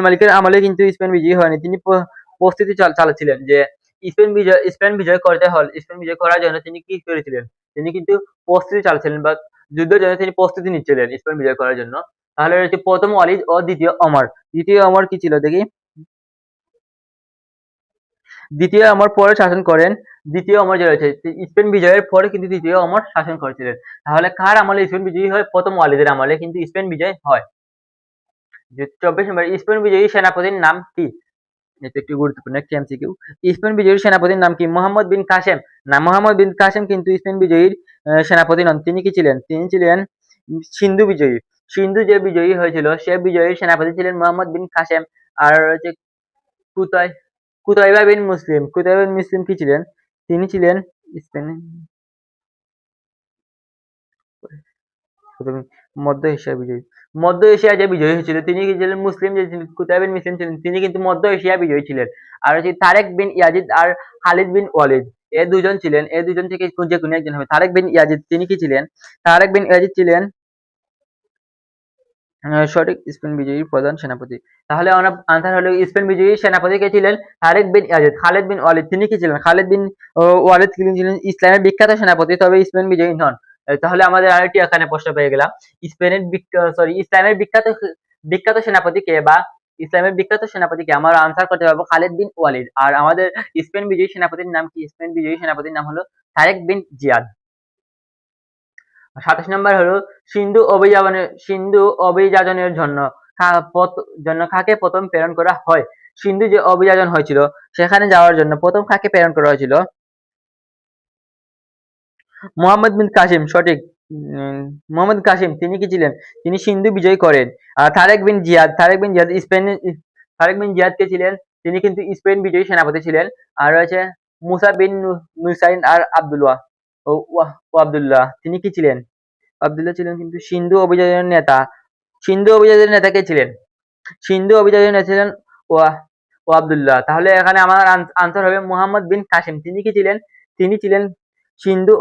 মালিকের আমলে কিন্তু স্পেন বিজয়ী হয়নি। তিনি প্রস্তুতি চালাচ্ছিলেন যে স্পেন বিজয় করতে হল। স্পেন বিজয় করার জন্য তিনি কি করেছিলেন? তিনি কিন্তু প্রস্তুতি চালাচ্ছিলেন বা যুদ্ধের জন্য তিনি প্রস্তুতি নিচ্ছিলেন স্পেন বিজয় করার জন্য। তাহলে রয়েছে প্রথম ওয়ালিদ ও দ্বিতীয় ওমর। দ্বিতীয় ওমর কি ছিল দেখি? দ্বিতীয় ওমর পরে শাসন করেন। দ্বিতীয় ওমর যে রয়েছে স্পেন বিজয়ের পরে কিন্তু দ্বিতীয় ওমর শাসন করেছিলেন। তাহলে কার আমলে স্পেন বিজয়ী হয়? প্রথম ওয়ালিদের আমলে কিন্তু স্পেন বিজয় হয়। 24 নম্বর স্পেন বিজয়ী সেনাপতির নাম কি? এটা একটি গুরুত্বপূর্ণ একটি এমসিকিউ। স্পেন বিজয়ীর সেনাপতির নাম কি? মোহাম্মদ বিন কাসেম না। মোহাম্মদ বিন কাসেম কিন্তু স্পেন বিজয়ীর সেনাপতি নন। তিনি কি ছিলেন? তিনি ছিলেন সিন্ধু বিজয়ী। সিন্ধু যে বিজয়ী হয়েছিল সে বিজয়ীর সেনাপতি ছিলেন মোহাম্মদ বিন কাসেম। আর হচ্ছে কুতাই কুতাইবা বিন মুসলিম কি ছিলেন? তিনি ছিলেন স্পেনের মধ্য এশিয়া বিজয়ী। মধ্য এশিয়া যে বিজয়ী হয়েছিল তিনি কি ছিলেন? মুসলিম যে কুতাইব বিন মুসলিম ছিলেন তিনি কিন্তু মধ্য এশিয়া বিজয়ী ছিলেন। আর হচ্ছে তারেক বিন ইয়াজিদ আর খালিদ বিন ওয়ালিদ এ দুজন ছিলেন। এ দুজন থেকে যে কোনো একজন হবে। তারেক বিন ইয়াজিদ তিনি কি ছিলেন? তারেক বিন ইয়াজিদ ছিলেন সঠিক স্পেন বিজয়ীর প্রধান সেনাপতি। তাহলে আমরা আনসার হলো স্পেন বিজয়ী সেনাপতি কে ছিলেন? তারেক বিন ইয়াজিদ। খালিদ বিন ওয়ালিদ তিনি কি ছিলেন? খালিদ বিন ওয়ালিদ তিনি ছিলেন ইসলামের বিখ্যাত সেনাপতি তবে স্পেন বিজয়ী নন। তাহলে আমাদের আরেকটি এখানে প্রশ্ন পেয়ে গেলাম। ইসলামের বিখ্যাত সেনাপতি কে বা ইসলামের বিখ্যাত সেনাপতি কে? আমরা আনসার করতে পারবো খালিদ বিন ওয়ালিদ। আর আমাদের স্পেন বিজয়ী সেনাপতির নাম কি? স্পেন বিজয়ী সেনাপতির নাম হলো তারেক বিন জিয়াদ। 27 নম্বর হলো সিন্ধু অভিযানের জন্য কাকে প্রথম প্রেরণ করা হয়? সিন্ধু যে অভিযান হয়েছিল সেখানে যাওয়ার জন্য প্রথম কাকে প্রেরণ করা হয়েছিল? মোহাম্মদ বিন কাসিম সঠিক। মোহাম্মদ কাসিম তিনি কি ছিলেন? তিনি সিন্ধু বিজয় করেন। আর তারেক বিন জিয়াদ কে ছিলেন? তিনি কিন্তু স্পেন বিজয়ী সেনাপতি ছিলেন। আর রয়েছে মুসা বিন নুসাইন আর আব্দুল্লাহ তিনি কি ছিলেন? আব্দুল্লাহ ছিলেন কিন্তু সিন্ধু অভিযানের নেতা। সিন্ধু অভিযানের নেতা কে ছিলেন? সিন্ধু অভিযানের নেতা ছিলেন আব্দুল্লাহ। তাহলে এখানে আমার আনসার হবে মুহাম্মদ বিন কাসিম। তিনি কি ছিলেন? তিনি ছিলেন সিন্ধু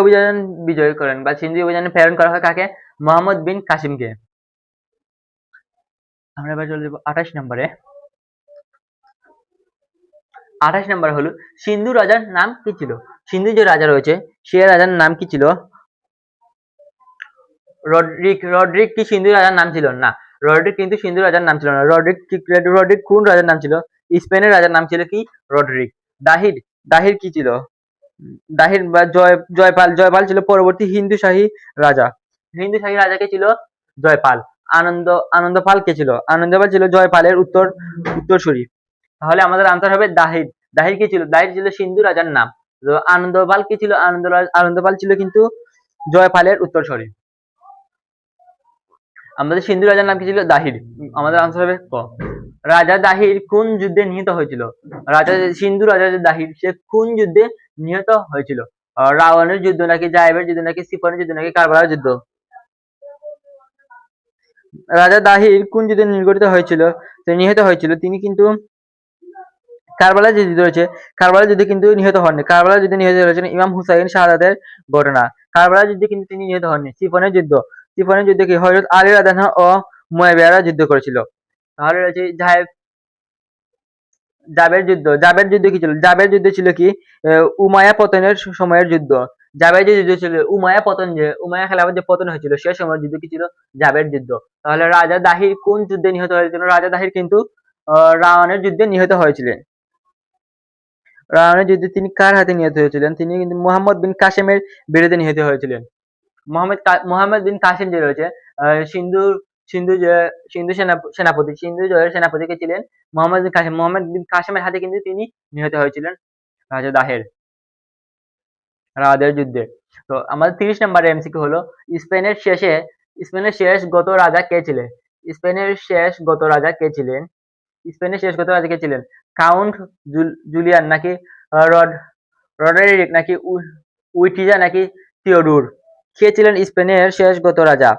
অভিযান বিজয় করেন বা সিন্ধু অভিযানে প্রেরণ করা হয় কাকে? মুহাম্মদ বিন কাসিমকে। আমরা এবার চলে যাব 28 নম্বরে। 28 নম্বর হলো সিন্ধু রাজার নাম কি ছিল? সিন্ধু যে রাজা রয়েছে সে রাজার নাম কি ছিল? রডরিক কি সিন্ধু রাজার নাম ছিল? না, রডরিক কিন্তু সিন্ধু রাজার নাম ছিল না। রডরিক কোন রাজার নাম ছিল? স্পেনের রাজার নাম ছিল কি? রডরিক। দাহির কি ছিল? দাহির বা জয়পাল ছিল পরবর্তী হিন্দু শাহী রাজা। হিন্দু শাহী রাজা কে ছিল? জয়পাল। আনন্দপাল কে ছিল? আনন্দপাল ছিল জয়পালের উত্তরসূরি। তাহলে আমাদের আনসার হবে দাহির। দাহির কি ছিল? দাহির ছিল সিন্ধু রাজার নাম। আনন্দপাল কি ছিল? আনন্দপাল ছিল কিন্তু জয়পালের উত্তরসূরি। আমাদের সিন্ধু রাজার নাম কি ছিল? দাহির। আমাদের আনসার হবে ক। রাজা দাহির কোন যুদ্ধে নিহত হয়েছিল? সিন্ধু রাজা দাহির সে কোন যুদ্ধে নিহত হয়েছিল? রাওয়ানের যুদ্ধ নাকি জায়েবের যুদ্ধ নাকি সিফনের যুদ্ধ নাকি কারবালার যুদ্ধ? রাজা দাহির কোন যুদ্ধে নিহত হয়েছিল? তিনি কিন্তু কারবালার যে যুদ্ধ রয়েছে, কারবালার যুদ্ধে কিন্তু নিহত হননি। কারবালার যুদ্ধে নিহত হয়েছেন ইমাম হুসাইন শাহাদাতের ঘটনা। কারবালার যুদ্ধে কিন্তু তিনি নিহত হননি। সিফনের যুদ্ধে কি হযরত আলী রাদিয়াল্লাহু আনহু ও মুয়াবিয়ারা যুদ্ধ করেছিল। তাহলে রয়েছে জাবের যুদ্ধ কি ছিল? জাবের যুদ্ধ ছিল কি উমাইয়া পতনের সময়ের যুদ্ধ। জাবের যে যুদ্ধ ছিল উমাইয়া খেলাফত যে পতন হয়েছিল সে সময়ের যুদ্ধ কি ছিল? জাবের যুদ্ধ। তাহলে রাজা দাহির কোন যুদ্ধে নিহত হয়েছিল? রাজা দাহির কিন্তু রাওয়ানের যুদ্ধে নিহত হয়েছিলেন। রাওয়ানের যুদ্ধে তিনি কার হাতে নিহত হয়েছিলেন? তিনি কিন্তু মুহাম্মদ বিন কাসেমের বিরুদ্ধে নিহত হয়েছিলেন। মোহাম্মদ বিন কাসেম যে রয়েছে সিন্ধুর সিন্ধু জয়ের সেনাপতি কে ছিলেন? মোহাম্মদ বিন কাসেমের হাতে কিন্তু তিনি নিহত হয়েছিলেন রাজা দাহের রাওয়াদের যুদ্ধে। তো আমাদের 30 নম্বর এমসিকিউ হলো স্পেনের শেষ গত রাজা কে ছিলেন? স্পেনের শেষ গত রাজা কে ছিলেন? কাউন্ট জুলিয়ান নাকি রড রডেরিক নাকি উইটিজা নাকি থিওডোর? কে ছিলেন স্পেনের শেষ গত রাজা?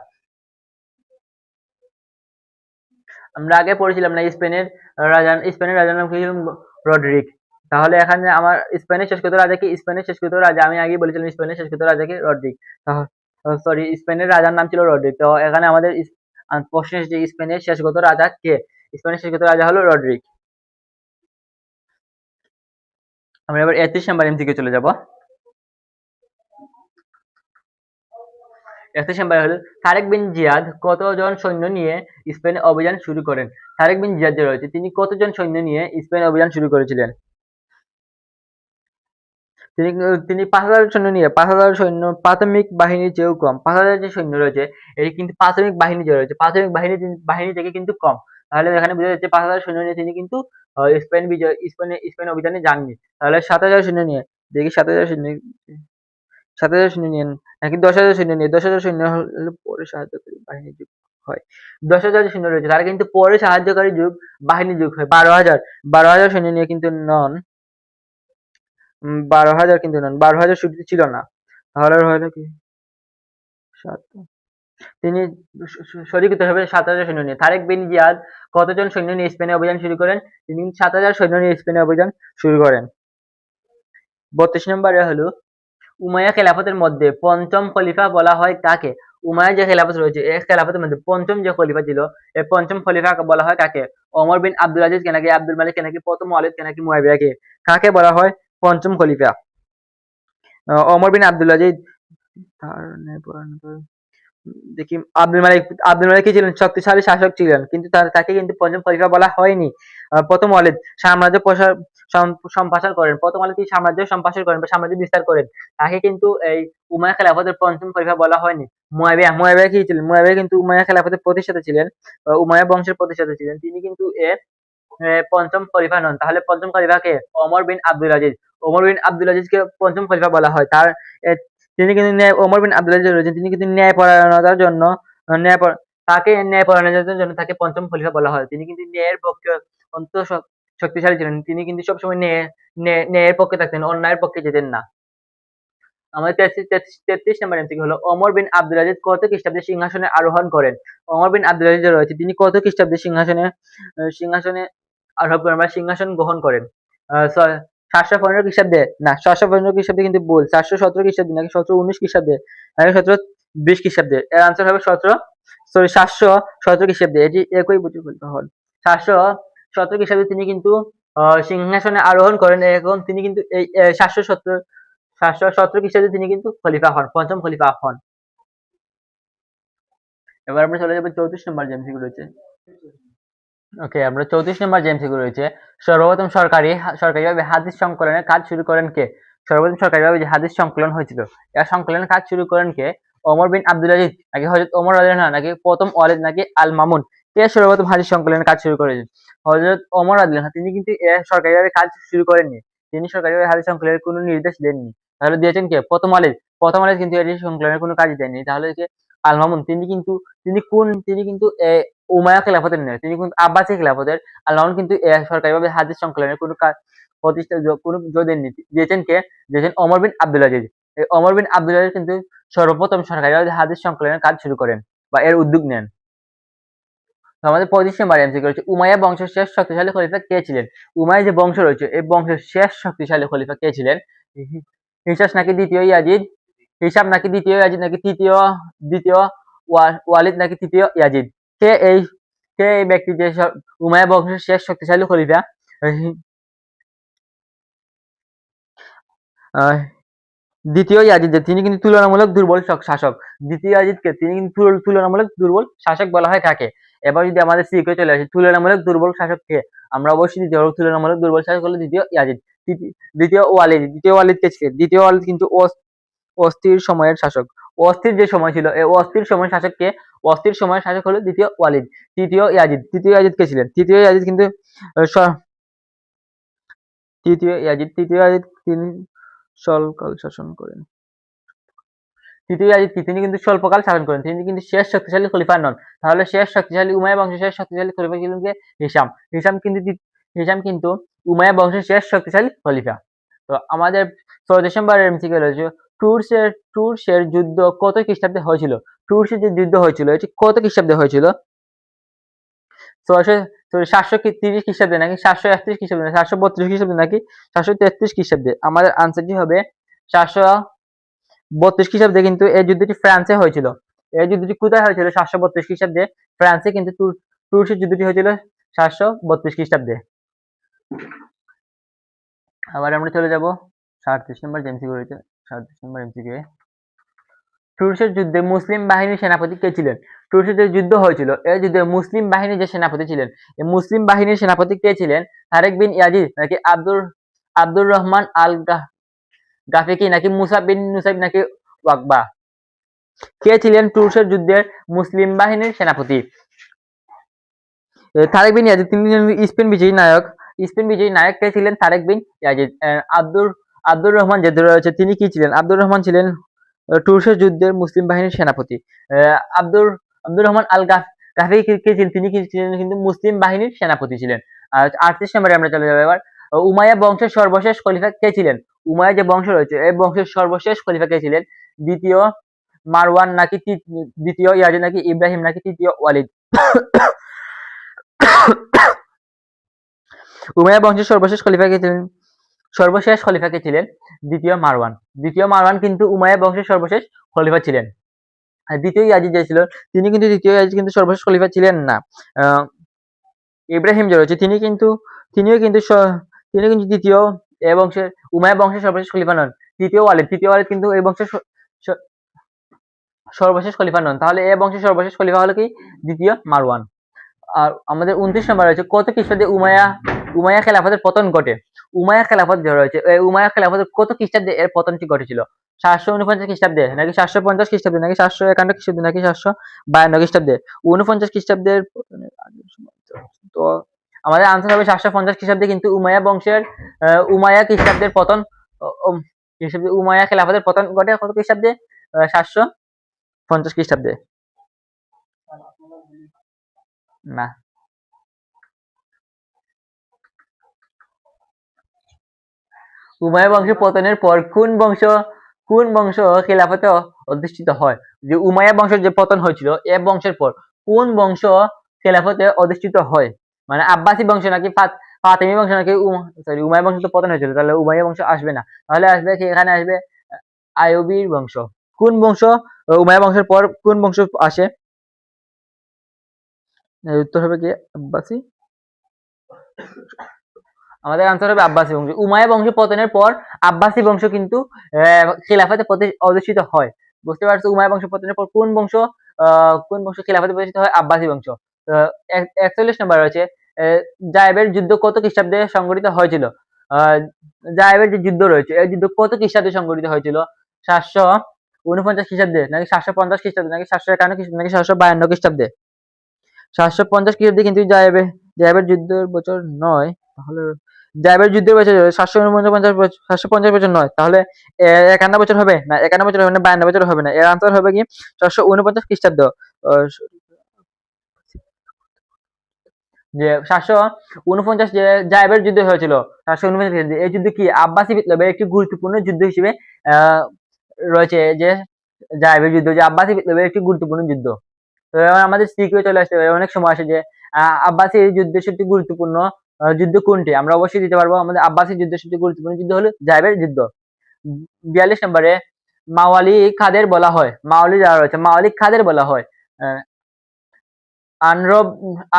আমরা আগে পড়েছিলাম না স্পেনের রাজার নাম কি ছিল? রডরিক। তাহলে এখানে আমার স্পেনের শেষকৃত রাজা কি? স্পেনের শেষকৃত রাজা আমি আগেই বলেছিলাম স্পেনের শেষকৃত রাজা কি? রডরিক। সরি, স্পেনের রাজার নাম ছিল রডরিক। তো এখানে আমাদের প্রশ্ন এসেছে স্পেনের শেষকৃত রাজা কে? স্পেনের শেষকৃত রাজা হলো রডরিক। আমরা এবার 31 নম্বর এমসিকিউ চলে যাব। 31 নম্বর হলো তারেক বিন জিয়াদ কতজন সৈন্য নিয়ে স্পেনে অভিযান শুরু করেন? তারেক বিন জিয়াদ যে রয়েছে তিনি কতজন সৈন্য নিয়ে স্পেনে অভিযান শুরু করেছিলেন? তিনি 5,000 সৈন্য নিয়ে 5,000 সৈন্য প্রাথমিক বাহিনীর চেয়েও কম। 5,000 যে সৈন্য রয়েছে এটি কিন্তু প্রাথমিক বাহিনী যে রয়েছে প্রাথমিক বাহিনী থেকে কিন্তু কম। তাহলে এখানে বোঝা যাচ্ছে 5,000 সৈন্য নিয়ে তিনি কিন্তু স্পেন অভিযানে যাননি। তাহলে 7,000 সৈন্য নিয়ে দেখি 7,000 সৈন্য নিয়ে নাকি 10,000 সৈন্য নিয়ে 10,000 সৈন্য হলে পরে সাহায্যকারী বাহিনী যুগ হয়। 10,000 যে সৈন্য রয়েছে তারা কিন্তু পরে সাহায্যকারী বাহিনী যুগ হয়। 12,000 সৈন্য নিয়ে কিন্তু নন। 12,000 কিন্তু নন। 12,000 শুরুতে ছিল না। তাহলে হলো কি? তিনি শরিক হতে হবে 7,000 সৈন্য নিয়ে। তারেক বিন জিয়াদ কতজন সৈন্য নিয়ে স্পেনে অভিযান শুরু করেন? তিনি 7,000 সৈন্য নিয়ে স্পেনে অভিযান শুরু করেন। 32 নম্বরে হলো উমাইয়া খেলাফতের মধ্যে পঞ্চম খলিফা বলা হয় কাকে? উমাইয়া যে খেলাফত রয়েছে এই খেলাফতের মধ্যে পঞ্চম যে খলিফা ছিল এই পঞ্চম খলিফা বলা হয় কাকে? ওমর বিন আব্দুল আজিজ কে নাকি আব্দুল মালিক কে নাকি প্রথম ওয়ালিদ কে নাকি মুয়াবিয়া কে? কাকে বলা হয় পঞ্চম খলিফা? ওমর বিন আব্দুল আজিজ দেখি আব্দুল মালিক কি ছিলেন? শক্তিশালী শাসক ছিলেন কিন্তু তাকে কিন্তু পঞ্চম খলিফা বলা হয়নি। প্রথম ওয়ালিদ সাম্রাজ্য সম্প্রসার করেন। প্রথম ওয়ালিদ কি সাম্রাজ্য সম্প্রসার করেন বা সাম্রাজ্য বিস্তার করেন। তাকে কিন্তু এই উমাইয়া খেলাফতের পঞ্চম খলিফা বলা হয়নি। মুয়াবিয়া কি ছিলেন? মুয়াবিয়া কিন্তু উমাইয়া খেলাফতের প্রতিষ্ঠাতা ছিলেন। উমাইয়া বংশের প্রতিষ্ঠাতা ছিলেন। তিনি কিন্তু পঞ্চম খলিফা নন। তাহলে পঞ্চম খলিফা কে? ওমর বিন আব্দুল আজিজ। ওমর বিন আব্দুল আজিজকে পঞ্চম খলিফা বলা হয়। তিনি কিন্তু ওমর বিন আব্দুল আজিজ রয়েছেন তিনি কিন্তু ন্যায়পরায়ণতার জন্য ন্যায়পরায়ণতার জন্য তাকে পঞ্চম খলিফা বলা হয়। তিনি কিন্তু ন্যায়ের পক্ষে অত্যন্ত শক্তিশালী ছিলেন। তিনি কিন্তু সবসময় ন্যায়ের পক্ষে থাকতেন, অন্যায়ের পক্ষে যেতেন না। আমাদের 33 নম্বর এমসিকিউ হলো ওমর বিন আব্দুল আজিজ কত খ্রিস্টাব্দে সিংহাসনে আরোহণ করেন? ওমর বিন আব্দুল আজিজ রয়েছে তিনি কত খ্রিস্টাব্দে সিংহাসনে আরোহণ করেন বা সিংহাসন গ্রহণ করেন? 715 খ্রিস্টাব্দে না 715 খ্রিস্টাব্দে কিন্তু ভুল। 717 খ্রিস্টাব্দে নাকি 719 খ্রিস্টাব্দে নাকি 720 খ্রিস্টাব্দে? এর আনসার হবে 717 খ্রিস্টাব্দে। এটি একই বছর বলতে হল। 717 খ্রিস্টাব্দে তিনি কিন্তু সিংহাসনে আরোহণ করেন। এখন তিনি কিন্তু এই 717 খ্রিস্টাব্দে তিনি কিন্তু খলিফা হন, পঞ্চম খলিফা হন। এবার আমরা চলে যাবো 34 নম্বর যে এমসিকিউ রয়েছে। ওকে, আমরা 34 নম্বর যে এমসিকিউ রয়েছে সর্বপ্রথম সরকারিভাবে হাদিস সংকলনের কাজ শুরু করেন কে? সর্বপ্রথম সরকারিভাবে যে হাদিস সংকলন হয়েছিল এর সংকলনের কাজ শুরু করেন কে? ওমর বিন আব্দুল আজিজ নাকি হযরত ওমর রাদিয়াল্লাহু আনহু নাকি প্রথম ওয়ালিদ নাকি আল মামুন? কে সর্বপ্রথম হাদিস সংকলনের কাজ শুরু করেছেন? হযরত ওমর রাদিয়াল্লাহু আনহু। তিনি কিন্তু সরকারিভাবে কাজ শুরু করেননি। তিনি সরকারিভাবে হাদিস সংকলনের কোনো নির্দেশ দেননি। তাহলে দিয়েছেন কে? প্রথম ওয়ালিদ। প্রথম ওয়ালিদ কিন্তু এটি সংকলনের কোনো কাজই দেননি। তাহলে কে? আল মামুন। তিনি কিন্তু উমাইয়া খেলাফতের নয়, তিনি কিন্তু আব্বাসী খেলাফতের। আল্লাহ কিন্তু সরকারিভাবে হাদিস সংকলনের কোনো প্রতিষ্ঠা কোনো দেননি। দিয়েছেন কে? দিয়েছেন ওমর বিন আব্দুল আজিজ। এই ওমর বিন আব্দুল আজিজ কিন্তু সর্বপ্রথম সরকারিভাবে হাদিস সংকলনের কাজ শুরু করেন বা এর উদ্যোগ নেন। তো আমাদের 35 নম্বর এমসিকিউ রয়েছে, উমাইয়া বংশের শেষ শক্তিশালী খলিফা কে ছিলেন? উমাইয়া যে বংশ রয়েছে, এই বংশের শেষ শক্তিশালী খলিফা কে ছিলেন? হিসাস নাকি দ্বিতীয় ইয়াজিদ? হিসাব নাকি দ্বিতীয় ইয়াজিদ নাকি দ্বিতীয় ওয়ালিদ নাকি তৃতীয় ইয়াজিদ? কে এই ব্যক্তি যে উমাইয়া বংশের শেষ শক্তিশালী খলিফা? দ্বিতীয় ইয়াজিদ, তিনি কিন্তু তুলনামূলক দুর্বল শাসক। দ্বিতীয় ইয়াজিদকে তিনি কিন্তু তুলনামূলক দুর্বল শাসক বলা হয় কাকে? এবার যদি আমাদের সিকে চলে আসে, তুলনামূলক দুর্বল শাসক কে? আমরা অবশ্যই দ্বিতীয় তুলনামূলক দুর্বল শাসক হলো দ্বিতীয় ইয়াজিদ। দ্বিতীয় ওয়ালিদ কে ছিলেন? দ্বিতীয় ওয়ালিদ কিন্তু অস্থির সময়ের শাসক। অস্থির যে সময় ছিল, এই অস্থির সময়ের শাসক কে? অস্থির সময়ের শাসক হলো দ্বিতীয় ওয়ালিদ। তৃতীয় ইয়াজিদ কে ছিলেন? তৃতীয় ইয়াজিদ কিন্তু তিনি স্বল্পকাল শাসন করেন। তৃতীয় ইয়াজিদ তিনি কিন্তু স্বল্পকাল শাসন করেন, তিনি কিন্তু শেষ শক্তিশালী খলিফা নন। তাহলে শেষ শক্তিশালী উমাইয়া বংশের শেষ শক্তিশালী খলিফা ছিলেন কে? হিসাম কিন্তু উমাইয়া বংশের শেষ শক্তিশালী খলিফা। তো আমাদের 6 ডিসেম্বরের এমসিকিউ রয়েছে, টুরসের যুদ্ধ কত খ্রিস্টাব্দে হয়েছিল? টুরসের যে যুদ্ধ হয়েছিল এটি কত খ্রিস্টাব্দে হয়েছিল? 730 খ্রিস্টাব্দে নাকি 731 খ্রিস্টাব্দে, 732 খ্রিস্টাব্দে নাকি 733 খ্রিস্টাব্দে? আমাদের আনসারটি হবে 732 খ্রিস্টাব্দে। কিন্তু এই যুদ্ধটি ফ্রান্সে হয়েছিল। এই যুদ্ধটি কোথায় হয়েছিল? 732 খ্রিস্টাব্দে ফ্রান্সে কিন্তু টুরসের যুদ্ধটি হয়েছিল 732 খ্রিস্টাব্দে। আবার আমরা চলে যাব 37 নম্বর এমসিকিউ রয়েছে। 37 নম্বর এমসিকিউ, টুরসের যুদ্ধে মুসলিম বাহিনীর সেনাপতি কে ছিলেন? টুরসের যে যুদ্ধ হয়েছিল, এই যুদ্ধে মুসলিম বাহিনীর যে সেনাপতি ছিলেন, এই মুসলিম বাহিনীর সেনাপতি কে ছিলেন? তারেক বিন ইয়াজিদ নাকি আব্দুর রহমান আল গাফিকি নাকি মুসা বিন নুসাইব নাকি ওয়াকবা? কে ছিলেন টুরসের যুদ্ধের মুসলিম বাহিনীর সেনাপতি? তারেক বিন ইয়াজিদ, তিনি স্পেন বিজয়ী নায়ক কে ছিলেন? তারেক বিন ইয়াজিদ। আব্দুর রহমান যে রয়েছে, তিনি কি ছিলেন? আব্দুর রহমান ছিলেন টুরসের যুদ্ধের মুসলিম বাহিনীর সেনাপতি। আব্দুর রহমান আল গাফি কে ছিলেন? তিনি কি ছিলেন? কিন্তু মুসলিম বাহিনীর সেনাপতি ছিলেন। আর 38 নম্বরে আমরা চলে যাবো এবার, উমাইয়া বংশের সর্বশেষ খলিফা কে ছিলেন? উমাইয়া যে বংশ রয়েছে, এই বংশের সর্বশেষ খলিফা কে ছিলেন? দ্বিতীয় মারওয়ান নাকি দ্বিতীয় ইয়াজিদ নাকি ইব্রাহিম নাকি তৃতীয় ওয়ালিদ? উমাইয়া বংশের সর্বশেষ খলিফা কে ছিলেন? দ্বিতীয় মারওয়ান কিন্তু উমাইয়া বংশের সর্বশেষ খলিফা ছিলেন। আর দ্বিতীয় ইয়াজিদ যে ছিল, তিনি কিন্তু সর্বশেষ খলিফা ছিলেন না। ইব্রাহিম যে রয়েছে, তিনিও কিন্তু দ্বিতীয় বংশের উমাইয়া বংশের সর্বশেষ খলিফা নন। তৃতীয় ওয়ালিদ কিন্তু এই বংশের সর্বশেষ খলিফা নন। তাহলে এ বংশের সর্বশেষ খলিফা হলো কি? দ্বিতীয় মারওয়ান। আর আমাদের 29 নম্বর রয়েছে, কত খ্রিস্টাব্দে উমাইয়া খেলাফতের পতন ঘটে? উমাইয়া খেলাফত যে রয়েছে, এই উমাইয়া খেলাফতের কত খ্রিস্টাব্দে এর পতনটি ঘটেছিল? 749 খ্রিস্টাব্দে নাকি 750 খ্রিস্টাব্দে নাকি 751 খ্রিস্টাব্দে নাকি 752 খ্রিস্টাব্দে? 49 খ্রিস্টাব্দের পতনের আগের সময়। তো আমাদের আনসার হবে 750 খ্রিস্টাব্দে কিন্তু উমাইয়া খ্রিস্টাব্দের পতন উমাইয়া খেলাফতের পতন ঘটে কত খ্রিস্টাব্দে? 750 খ্রিস্টাব্দে। না, উমাইয়া বংশের পতনের পর কোন বংশ খেলাফতে অধিষ্ঠিত হয়? যে উমাইয়া বংশের যে পতন হয়েছিল, এ বংশের পর কোন বংশ খেলাফতে অধিষ্ঠিত হয়? মানে আব্বাসী বংশ নাকি ফাতেমি বংশ নাকি উমাইয়া বংশ তো পতন হয়েছিল, তাহলে উমাইয়া বংশ আসবে না। তাহলে আসবে কি? এখানে আসবে আইয়ুবীর বংশ। কোন বংশ উমাইয়া বংশের পর কোন বংশ আসে? উত্তর হবে কি? আব্বাসী। আমাদের আনসার হবে আব্বাসী বংশ। উমাইয়া বংশ পতনের পর আব্বাসী বংশ কিন্তু খিলাফতে অধিষ্ঠিত হয়। বুঝতে পারছো? উমাইয়া বংশ পতনের পর কোন বংশ খিলাফতে প্রতিষ্ঠিত হয়? আব্বাসী বংশ। 41 নম্বর রয়েছে, জায়েবের যুদ্ধ কত খ্রিস্টাব্দে সংঘটিত হয়েছিল? জায়েবের যে যুদ্ধ রয়েছে, এই যুদ্ধ কত খ্রিস্টাব্দে সংঘটিত হয়েছিল? 749 খ্রিস্টাব্দে নাকি 750 খ্রিস্টাব্দে নাকি 751 খ্রিস্টাব্দে নাকি 752 খ্রিস্টাব্দে? 750 খ্রিস্টাব্দে কিন্তু জায়েবের যুদ্ধের বছর নয়। তাহলে জায়েবের যুদ্ধের বছর 750 বছর নয়, তাহলে 51 বছর হবে না? 51 বছর হবে না, 52 বছর হবে না। এর আনসার হবে কি? 749 খ্রিস্টাব্দ। যে 749 যে জায়েবের যুদ্ধ হয়েছিল 749, এই যুদ্ধ কি আব্বাসী বিপ্লবের একটি গুরুত্বপূর্ণ যুদ্ধ হিসেবে রয়েছে, যে জায়েবের যুদ্ধ যে আব্বাসী বিপ্লবের একটি গুরুত্বপূর্ণ যুদ্ধ। তো এবার আমাদের সিকিউ চলে আসতে পারে, অনেক সময় আসে যে আব্বাসী যুদ্ধের সবচেয়ে গুরুত্বপূর্ণ যুদ্ধ কোনটি, আমরা অবশ্যই দিতে পারবো। আমাদের আব্বাসী যুদ্ধের সবচেয়ে গুরুত্বপূর্ণ যুদ্ধ হলো জায়েবের যুদ্ধ। 42 নম্বরে মাওয়ালি কাদের বলা হয়, মাওয়ালি যারা রয়েছে মাওয়ালি কাদের বলা হয়, আনরব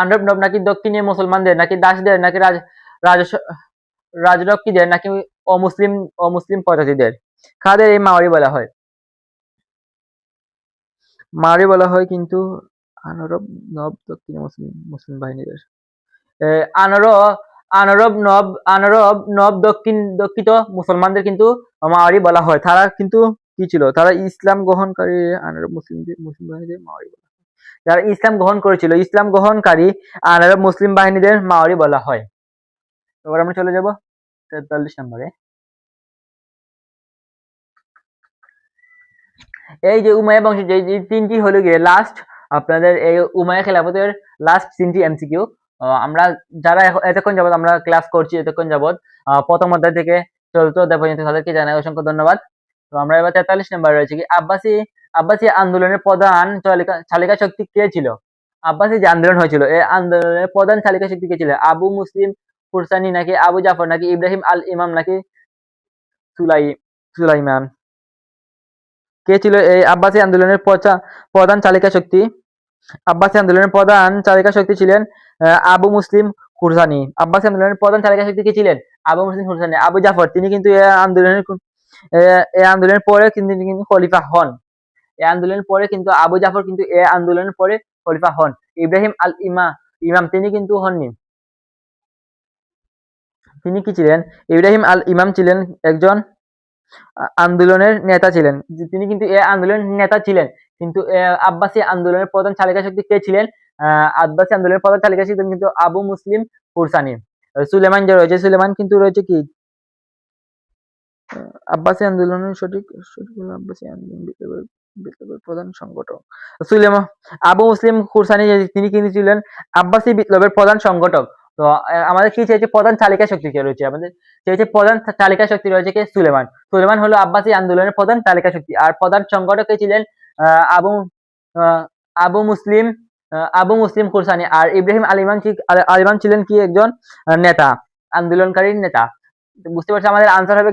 আনরব নব নাকি দক্ষিণী মুসলমানদের, নাকি দাসদের, নাকি রাজরক্ষীদের, নাকি অমুসলিম অমুসলিম প্রজাতিদের, কাদের এই মাওয়ারি বলা হয়? মাওয়ারি বলা হয় কিন্তু আনরব নব দক্ষিণী মুসলিম মুসলিম বাহিনীদের। আনরব আনরব নব দক্ষিত মুসলমানদের কিন্তু মাওয়ারি বলা হয়। তারা কিন্তু কি ছিল, তারা ইসলাম গ্রহণকারী আনরব মুসলিম বাহিনীদের মাওয়ারি বলা হয়। যারা ইসলাম গ্রহণ করেছিল, ইসলাম গ্রহণকারী আরব মুসলিম বাহিনীদের মাওয়ারি বলা হয়। এবার আমরা চলে যাব 43 নম্বরে। এই যে উমাইয়া বংশ, যে তিনটি হলো গিয়ে লাস্ট আপনাদের এই উমাইয়া খেলাফতের লাস্ট তিনটি এমসিকিউ। আমরা যারা এতক্ষণ যাবত আমরা ক্লাস করছি, এতক্ষণ যাবত প্রথম অধ্যায় থেকে চতুর্থ অধ্যায় পর্যন্ত তাদেরকে জানাই অসংখ্য ধন্যবাদ। তো আমরা এবার 43 নম্বরে রয়েছে কি আব্বাসী আন্দোলনের প্রধান চালিকা শক্তি কে ছিল? আব্বাসী যে আন্দোলন হয়েছিল, এই আন্দোলনের প্রধান চালিকা শক্তি কে ছিল? আবু মুসলিম কুরসানি, নাকি আবু জাফর, নাকি ইব্রাহিম আল ইমাম, নাকি সুলাইমান? কে ছিল এই আব্বাসী আন্দোলনের প্রধান চালিকা শক্তি? আব্বাসী আন্দোলনের প্রধান চালিকা শক্তি ছিলেন আবু মুসলিম খুরসানি। আব্বাসী আন্দোলনের প্রধান চালিকা শক্তি কে ছিলেন? আবু মুসলিম খুরসানি। আবু জাফর তিনি কিন্তু এই আন্দোলনের পরে কিন্তু খলিফা হন। এই আন্দোলনের পরে কিন্তু আবু জাফর কিন্তু এই আন্দোলনের পরে খলিফা হন। ইব্রাহিম আল ইমাম তিনি কিন্তু হননি। তিনি কি ছিলেন? ইব্রাহিম আল ইমাম ছিলেন একজন আন্দোলনের নেতা ছিলেন, তিনি কিন্তু এই আন্দোলনের নেতা ছিলেন। কিন্তু আব্বাসী আন্দোলনের প্রধান চালিকা শক্তি কে ছিলেন? আব্বাসী আন্দোলনের প্রধান চালিকা শক্তি কিন্তু আবু মুসলিম কুরসানি। সুলেমান যে রয়েছে, সুলেমান কিন্তু রয়েছে কি আব্বাসী আন্দোলনের সঠিক হলো আব্বাসী আন্দোলন বিপ্লবের প্রধান সংগঠক সুলেমান। আবু মুসলিম কুরসানি তিনি কিন্তু ছিলেন আব্বাসী বিপ্লবের প্রধান সংগঠক। তো আমাদের কি চেয়েছে, প্রধান চালিকা শক্তি কে রয়েছে? আমাদের চেয়েছে প্রধান চালিকা শক্তি রয়েছে কে? সুলেমান। সুলেমান হলো আব্বাসী আন্দোলনের প্রধান চালিকা শক্তি। আর প্রধান সংগঠক কে ছিলেন? আবু আবু মুসলিম আবু মুসলিম কুরসানি। আর ইব্রাহিম আলিমান ছিলেন কি একজন নেতা, আন্দোলনকারী নেতা। বুঝতে পারছি, আমাদের আনসার হবে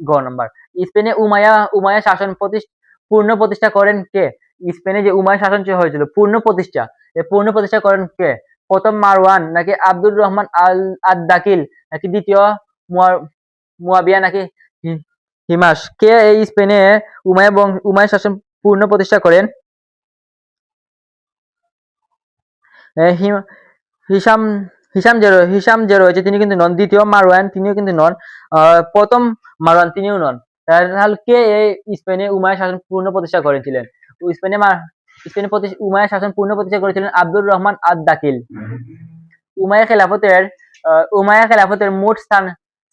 গ নাম্বার। স্পেনে উমাইয়া শাসন পূর্ণ প্রতিষ্ঠা করেন কে? স্পেনে যে উমাইয়া শাসন হয়েছিল পূর্ণ প্রতিষ্ঠা করেন কে? প্রথম মারওয়ান, নাকি আব্দুর রহমান আদ-দাকিল, নাকি দ্বিতীয় মুয়াবিয়া, নাকি হিমাস? কে এই স্পেনে উমাইয়া শাসন পূর্ণ প্রতিষ্ঠা করেন? হিসাম যে রয়েছে তিনি কিন্তু নন। দ্বিতীয় মারওয়ান তিনিও কিন্তু নন। প্রথম মারওয়ান তিনিও নন। তাহলে কে এই স্পেনে উমাইয়া শাসন পূর্ণ প্রতিষ্ঠা করেছিলেন? স্পেনে উমাইয়া শাসন পূর্ণ প্রতিষ্ঠা করেছিলেন আব্দুর রহমান আদ-দাকিল। উমাইয়া খেলাফতের মোট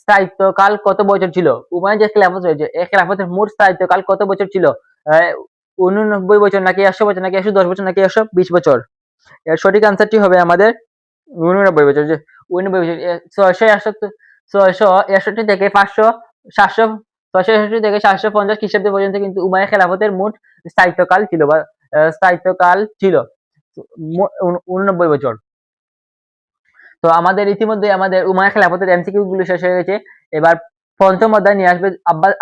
স্থায়িত্বকাল কত বছর ছিল? উমাইয়া যে খেলাফত রয়েছে, এই খেলাফতের মোট স্থায়িত্বকাল কত বছর ছিল? 89 বছর, নাকি 100 বছর, নাকি 110 বছর, নাকি 120 বছর? এর সঠিক আনসারটি হবে আমাদের 89 বছর। যে 89 বছর 661 থেকে 750 খ্রিস্টাব্দ পর্যন্ত কিন্তু উমাইয়া খেলাফতের মোট স্থায়িত্বকাল ছিল, বা স্থায়িত্বকাল ছিল 89 বছর। তো আমাদের ইতিমধ্যে আমাদের উমাইয়া খেলাফতের এমসিকিউ গুলো শেষ হয়ে গেছে। এবার পঞ্চম অধ্যায় নিয়ে আসবে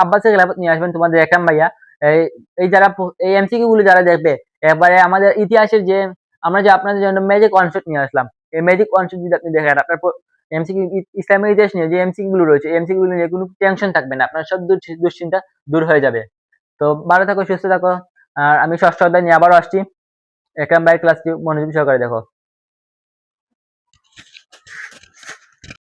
আব্বাসী খেলাফত নিয়ে আসবেন তোমাদের একরাম ভাইয়া। এই যারা এই এমসিকিউ গুলো যারা দেখবে, এবারে আমাদের ইতিহাসের যে আমরা যে আপনাদের জন্য ম্যাজিক ওয়ান শট নিয়ে আসলাম, এই ম্যাজিক ওয়ান শট যদি আপনি দেখেন, আপনার এমসিকিউ ইসলামের ইতিহাস নিয়ে যে এমসিকিউ গুলো রয়েছে, এমসিকিউ গুলো নিয়ে কোনো টেনশন থাকবে না, আপনার সব দুশ্চিন্তা দূর হয়ে যাবে। তো ভালো থাকো, সুস্থ থাকো। আর আমি ষষ্ঠ অধ্যায় নিয়ে আবারও আসছি। একরাম ভাইয়ের ক্লাসটি মনোযোগ সহকারে দেখো।